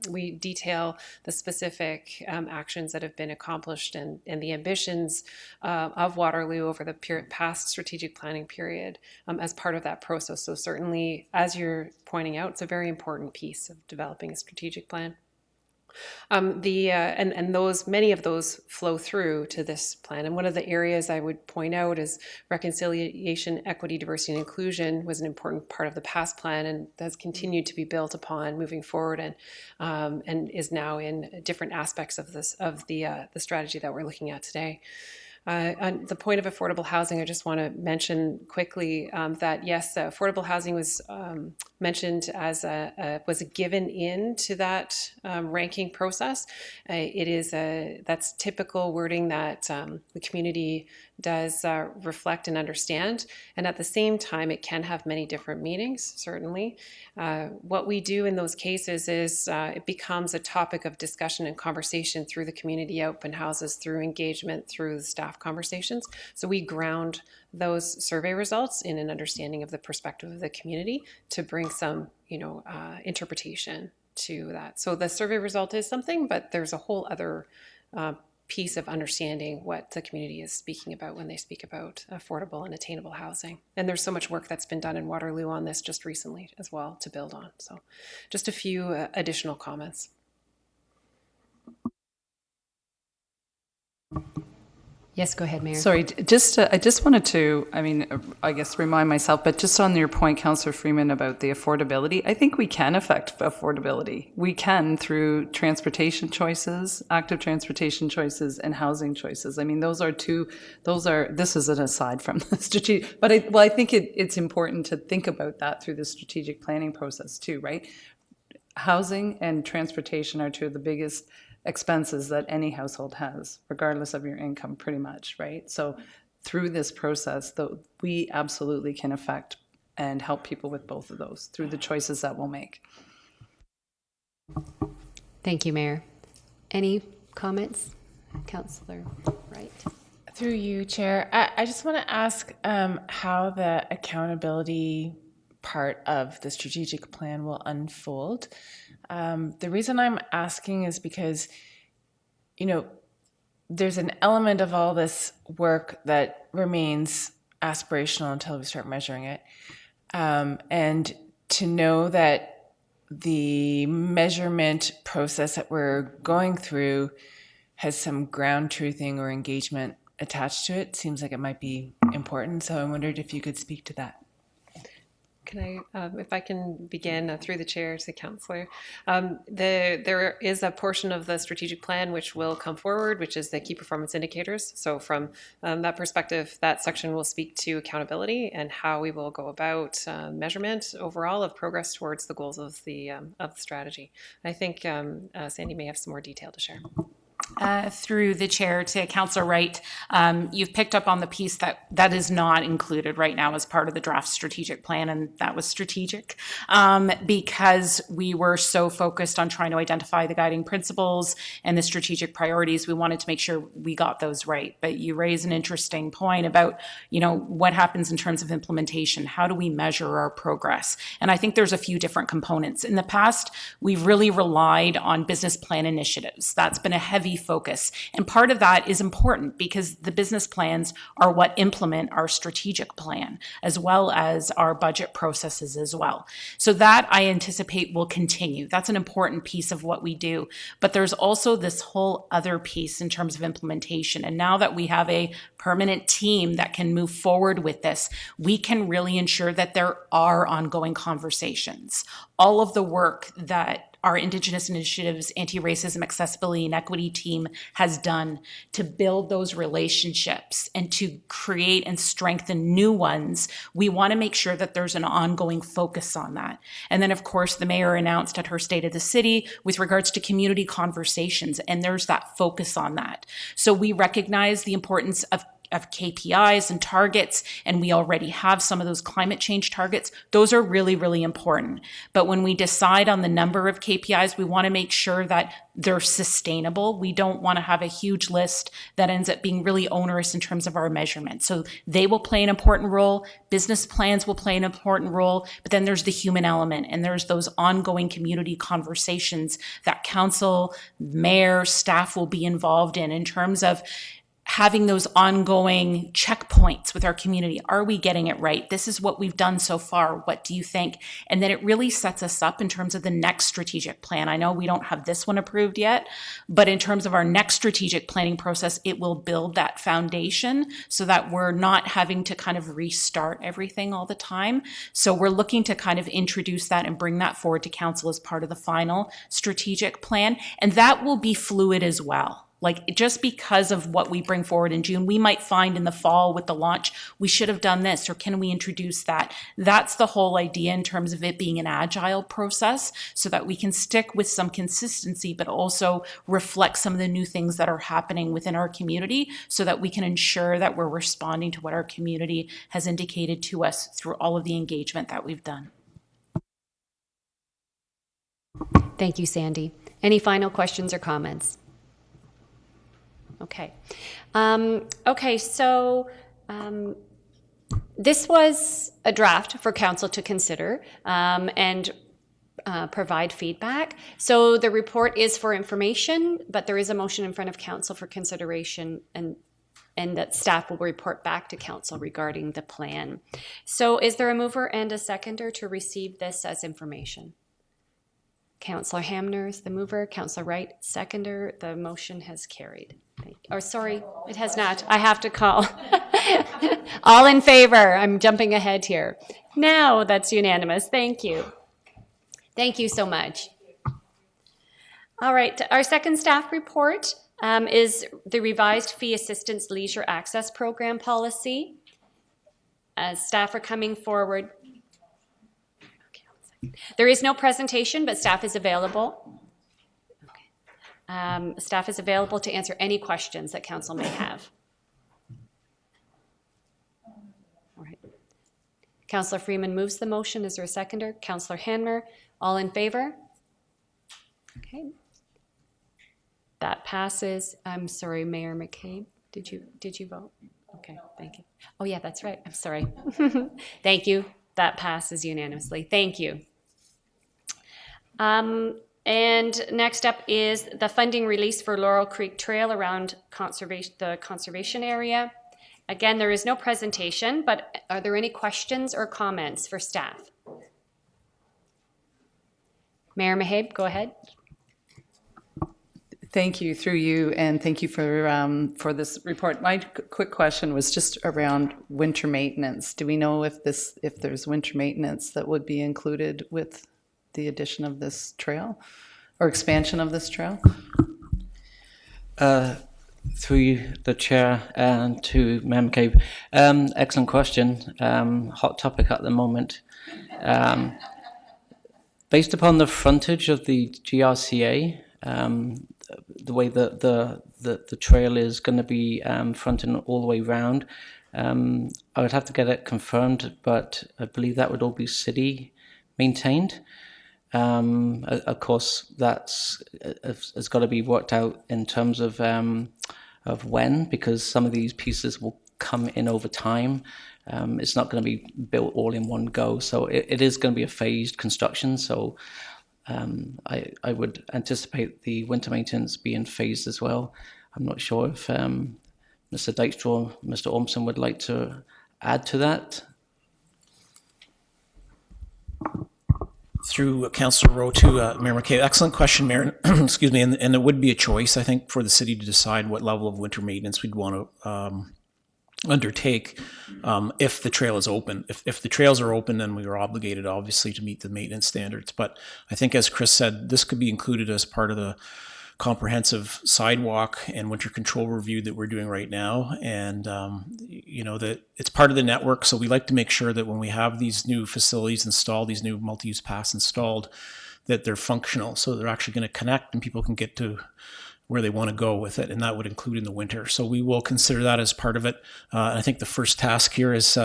we detail the specific actions that have been accomplished and the ambitions of Waterloo over the past strategic planning period as part of that process. So certainly, as you're pointing out, it's a very important piece of developing a strategic plan. Many of those flow through to this plan. And one of the areas I would point out is reconciliation, equity, diversity, and inclusion was an important part of the past plan and has continued to be built upon moving forward and is now in different aspects of the strategy that we're looking at today. On the point of affordable housing, I just want to mention quickly that yes, affordable housing was mentioned as was a given into that ranking process. That's typical wording that the community does reflect and understand, and at the same time, it can have many different meanings. Certainly, what we do in those cases is it becomes a topic of discussion and conversation through the community open houses, through engagement, through the staff conversations. So we ground those survey results in an understanding of the perspective of the community to bring some, interpretation to that. So the survey result is something, but there's a whole other piece of understanding what the community is speaking about when they speak about affordable and attainable housing. And there's so much work that's been done in Waterloo on this just recently as well to build on. So just a few additional comments. Yes, go ahead, Mayor. Sorry, I just wanted to, I guess remind myself, but just on your point, Councillor Freeman, about the affordability, I think we can affect affordability. We can through transportation choices, active transportation choices, and housing choices. I mean, this is an aside from the strategic, but I think it's important to think about that through the strategic planning process too, right? Housing and transportation are two of the biggest expenses that any household has, regardless of your income, pretty much, right? So through this process, we absolutely can affect and help people with both of those through the choices that we'll make. Thank you, Mayor. Any comments? Councillor Wright. Through you, Chair, I just want to ask how the accountability part of the strategic plan will unfold. The reason I'm asking is because, there's an element of all this work that remains aspirational until we start measuring it. And to know that the measurement process that we're going through has some ground truthing or engagement attached to it seems like it might be important. So I wondered if you could speak to that. Can I, if I can begin through the chair to the councillor, there is a portion of the strategic plan which will come forward, which is the key performance indicators. So from that perspective, that section will speak to accountability and how we will go about measurement overall of progress towards the goals of the strategy. I think Sandy may have some more detail to share. Through the chair to Councillor Wright, you've picked up on the piece that is not included right now as part of the draft strategic plan, and that was strategic because we were so focused on trying to identify the guiding principles and the strategic priorities. We wanted to make sure we got those right. But you raise an interesting point about, what happens in terms of implementation. How do we measure our progress? And I think there's a few different components. In the past, we've really relied on business plan initiatives. That's been a heavy focus. And part of that is important because the business plans are what implement our strategic plan, as well as our budget processes as well. So that I anticipate will continue. That's an important piece of what we do. But there's also this whole other piece in terms of implementation. And now that we have a permanent team that can move forward with this, we can really ensure that there are ongoing conversations. All of the work that our Indigenous Initiatives, Anti-Racism, Accessibility and Equity team has done to build those relationships and to create and strengthen new ones, we want to make sure that there's an ongoing focus on that. And then, of course, the mayor announced at her State of the City with regards to community conversations, and there's that focus on that. So we recognize the importance of KPIs and targets, and we already have some of those climate change targets. Those are really, really important. But when we decide on the number of KPIs, we want to make sure that they're sustainable. We don't want to have a huge list that ends up being really onerous in terms of our measurement. So they will play an important role. Business plans will play an important role. But then there's the human element, and there's those ongoing community conversations that council, mayor, staff will be involved in terms of having those ongoing checkpoints with our community. Are we getting it right? This is what we've done so far. What do you think? And then it really sets us up in terms of the next strategic plan. I know we don't have this one approved yet, but in terms of our next strategic planning process, it will build that foundation so that we're not having to kind of restart everything all the time. So we're looking to kind of introduce that and bring that forward to council as part of the final strategic plan. And that will be fluid as well. Like, just because of what we bring forward in June, we might find in the fall with the launch, we should have done this, or can we introduce that? That's the whole idea in terms of it being an agile process so that we can stick with some consistency, but also reflect some of the new things that are happening within our community so that we can ensure that we're responding to what our community has indicated to us through all of the engagement that we've done. Thank you, Sandy. Any final questions or comments? Okay. So this was a draft for council to consider, and provide feedback. So the report is for information, but there is a motion in front of council for consideration, and that staff will report back to council regarding the plan. So is there a mover and a seconder to receive this as information? Councillor Hamner is the mover, Councillor Wright, seconder. The motion has carried. Or sorry, it has not. I have to call. All in favor. I'm jumping ahead here. Now that's unanimous. Thank you. Thank you so much. All right, our second staff report is the revised fee assistance leisure access program policy. As staff are coming forward. There is no presentation, but staff is available. Staff is available to answer any questions that council may have. All right. Councillor Freeman moves the motion. Is there a seconder? Councillor Hanmer, all in favor? Okay. That passes. I'm sorry, Mayor McCabe. Did you vote? Okay, thank you. Oh yeah, that's right. I'm sorry. Thank you. That passes unanimously. Thank you. And next up is the funding release for Laurel Creek Trail around the conservation area. Again, there is no presentation, but are there any questions or comments for staff? Mayor Mahabe, go ahead. Thank you, through you, and thank you for this report. My quick question was just around winter maintenance. Do we know if there's winter maintenance that would be included with the addition of this trail or expansion of this trail? Through the chair and to Mem Cabe, excellent question. Hot topic at the moment. Based upon the frontage of the GRCA, the way that the trail is going to be fronting all the way round, I would have to get it confirmed, but I believe that would all be city maintained. Of course, that's has got to be worked out in terms of when, because some of these pieces will come in over time. It's not going to be built all in one go, so it is going to be a phased construction. So I would anticipate the winter maintenance being phased as well. I'm not sure if Mr. Dykstra or Mr. Ormson would like to add to that. Through Councillor Rowe to Mayor McKay. Excellent question, Mayor. Excuse me. And it would be a choice, I think, for the city to decide what level of winter maintenance we'd want to undertake if the trail is open. If the trails are open, then we are obligated, obviously, to meet the maintenance standards. But I think, as Chris said, this could be included as part of the comprehensive sidewalk and winter control review that we're doing right now. And, that it's part of the network. So we like to make sure that when we have these new facilities installed, these new multi-use paths installed, that they're functional. So they're actually going to connect and people can get to where they want to go with it. And that would include in the winter. So we will consider that as part of it. I think the first task here is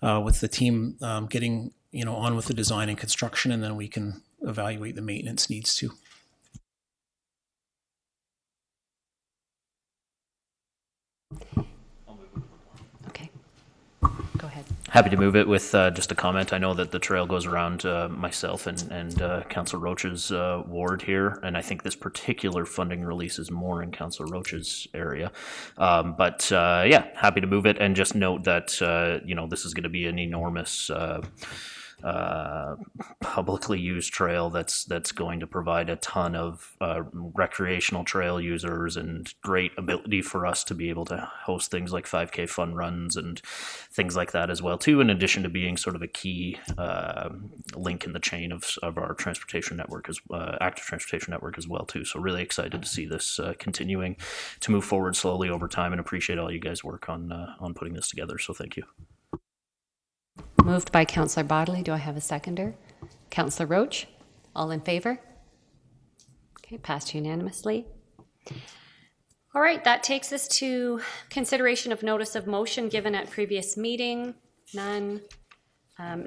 with the team getting, on with the design and construction, and then we can evaluate the maintenance needs too. Okay, go ahead. Happy to move it with just a comment. I know that the trail goes around myself and Councillor Roach's ward here, and I think this particular funding release is more in Councillor Roach's area. But happy to move it, and just note that this is going to be an enormous publicly used trail that's going to provide a ton of recreational trail users and great ability for us to be able to host things like 5K fun runs and things like that as well too, in addition to being sort of a key link in the chain of our transportation network, as active transportation network as well too. So really excited to see this continuing to move forward slowly over time, and appreciate all you guys' work on putting this together. So thank you. Moved by Councillor Bodley. Do I have a seconder? Councillor Roach. All in favor? Okay, passed unanimously. All right, that takes us to consideration of notice of motion given at previous meeting. None.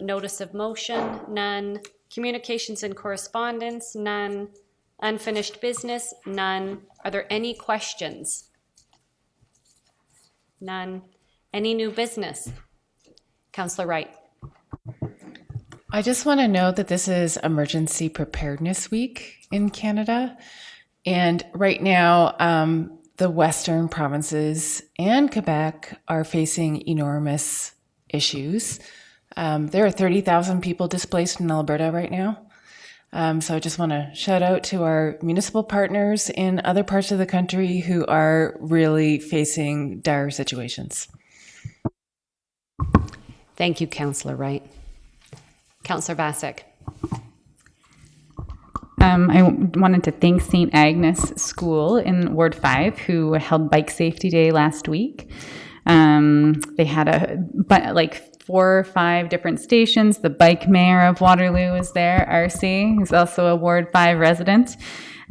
Notice of motion. None. Communications and correspondence. None. Unfinished business. None. Are there any questions? None. Any new business? Councillor Wright. I just want to note that this is Emergency Preparedness Week in Canada. And right now, the Western provinces and Quebec are facing enormous issues. There are 30,000 people displaced in Alberta right now. So I just want to shout out to our municipal partners in other parts of the country who are really facing dire situations. Thank you, Councillor Wright. Councillor Vasek. I wanted to thank St. Agnes School in Ward 5, who held Bike Safety Day last week. They had like 4 or 5 different stations. The bike mayor of Waterloo was there, RC, who's also a Ward 5 resident.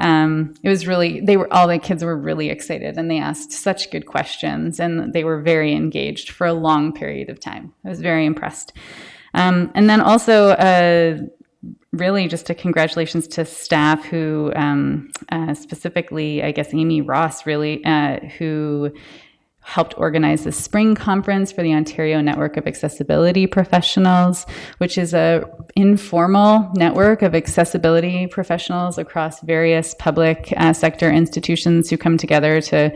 It was really, all the kids were really excited, and they asked such good questions, and they were very engaged for a long period of time. I was very impressed. And then also, really just a congratulations to staff who, specifically, I guess, Amy Ross, really, who helped organize the spring conference for the Ontario Network of Accessibility Professionals, which is a informal network of accessibility professionals across various public sector institutions who come together to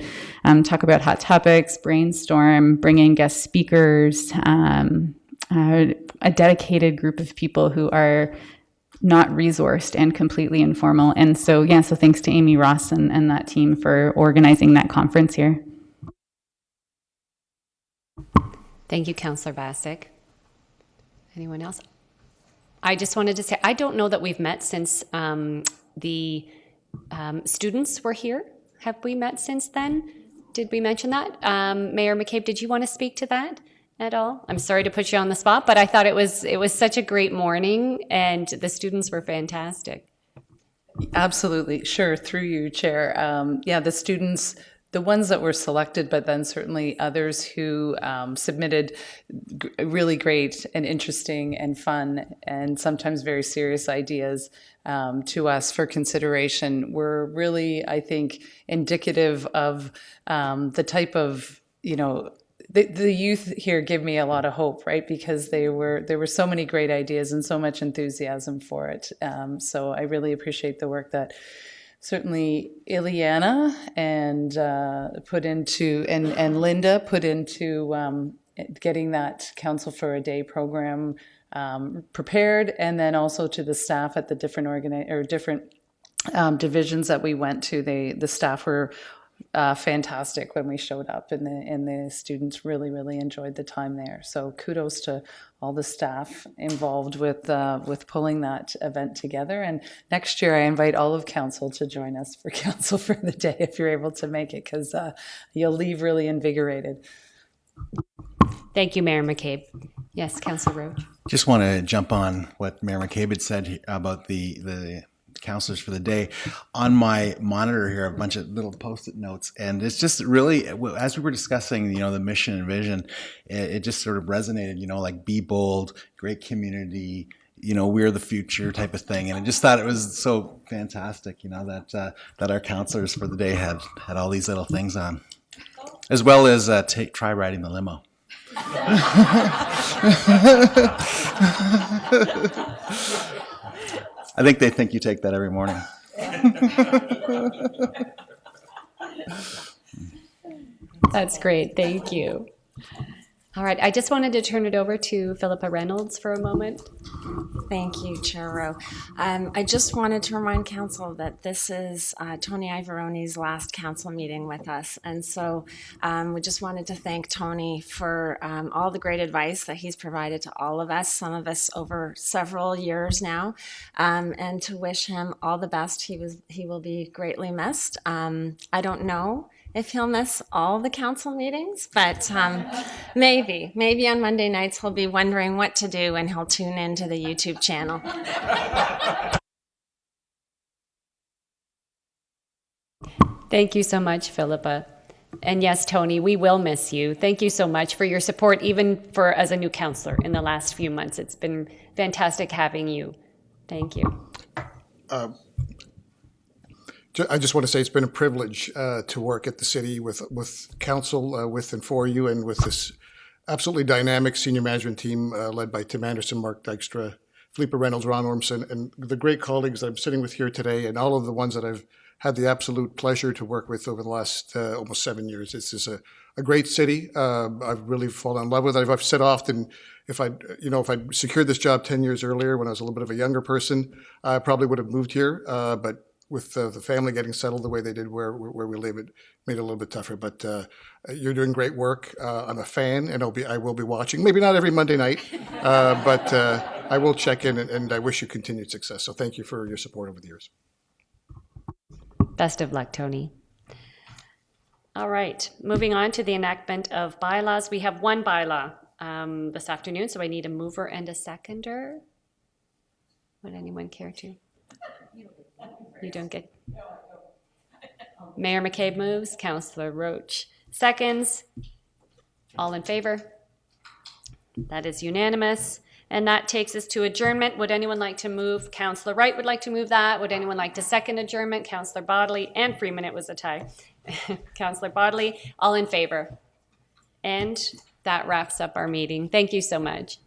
talk about hot topics, brainstorm, bring in guest speakers, a dedicated group of people who are not resourced and completely informal. And so, so thanks to Amy Ross and that team for organizing that conference here. Thank you, Councillor Vasek. Anyone else? I just wanted to say, I don't know that we've met since the students were here. Have we met since then? Did we mention that? Mayor McCabe, did you want to speak to that at all? I'm sorry to put you on the spot, but I thought it was such a great morning, and the students were fantastic. Absolutely. Sure. Through you, Chair. The students, the ones that were selected, but then certainly others who submitted really great and interesting and fun and sometimes very serious ideas to us for consideration were really, I think, indicative of the type of, the youth here give me a lot of hope, right? Because there were so many great ideas and so much enthusiasm for it. So I really appreciate the work that certainly Ileana and Linda put into getting that Council for a Day program prepared, and then also to the staff at the different divisions that we went to. The staff were fantastic when we showed up, and the students really, really enjoyed the time there. So kudos to all the staff involved with pulling that event together. And next year, I invite all of council to join us for Council for the Day if you're able to make it, because you'll leave really invigorated. Thank you, Mayor McCabe. Yes, Councillor Roach. Just want to jump on what Mayor McCabe had said about the counselors for the day. On my monitor here, a bunch of little post-it notes, and it's just really, as we were discussing, the mission and vision, it just sort of resonated, like be bold, great community, we're the future type of thing. And I just thought it was so fantastic, that our counselors for the day had all these little things on, as well as try riding the limo. I think they think you take that every morning. That's great. Thank you. All right. I just wanted to turn it over to Philippa Reynolds for a moment. Thank you, Chair Rowe. I just wanted to remind Council that this is Tony Ivaroni's last Council meeting with us. And so we just wanted to thank Tony for all the great advice that he's provided to all of us, some of us over several years now, and to wish him all the best. He will be greatly missed. I don't know if he'll miss all the council meetings, but maybe on Monday nights he'll be wondering what to do and he'll tune into the YouTube channel. Thank you so much, Philippa. And yes, Tony, we will miss you. Thank you so much for your support, even as a new councillor in the last few months. It's been fantastic having you. Thank you. I just want to say it's been a privilege to work at the city with council, with and for you, and with this absolutely dynamic senior management team led by Tim Anderson, Mark Dykstra, Philippa Reynolds, Ron Ormson, and the great colleagues I'm sitting with here today, and all of the ones that I've had the absolute pleasure to work with over the last almost 7 years. This is a great city. I've really fallen in love with it. I've said often, if I'd secured this job 10 years earlier when I was a little bit of a younger person, I probably would have moved here. But with the family getting settled the way they did where we live, it made it a little bit tougher. But you're doing great work. I'm a fan, and I will be watching. Maybe not every Monday night, but I will check in, and I wish you continued success. So thank you for your support over the years. Best of luck, Tony. All right, moving on to the enactment of bylaws. We have one bylaw this afternoon, so I need a mover and a seconder. Would anyone care to? You don't get. Mayor McCabe moves, Councillor Roach seconds. All in favor? That is unanimous. And that takes us to adjournment. Would anyone like to move? Councillor Wright would like to move that. Would anyone like to second adjournment? Councillor Bodley and Freeman, it was a tie. Councillor Bodley, all in favor. And that wraps up our meeting. Thank you so much.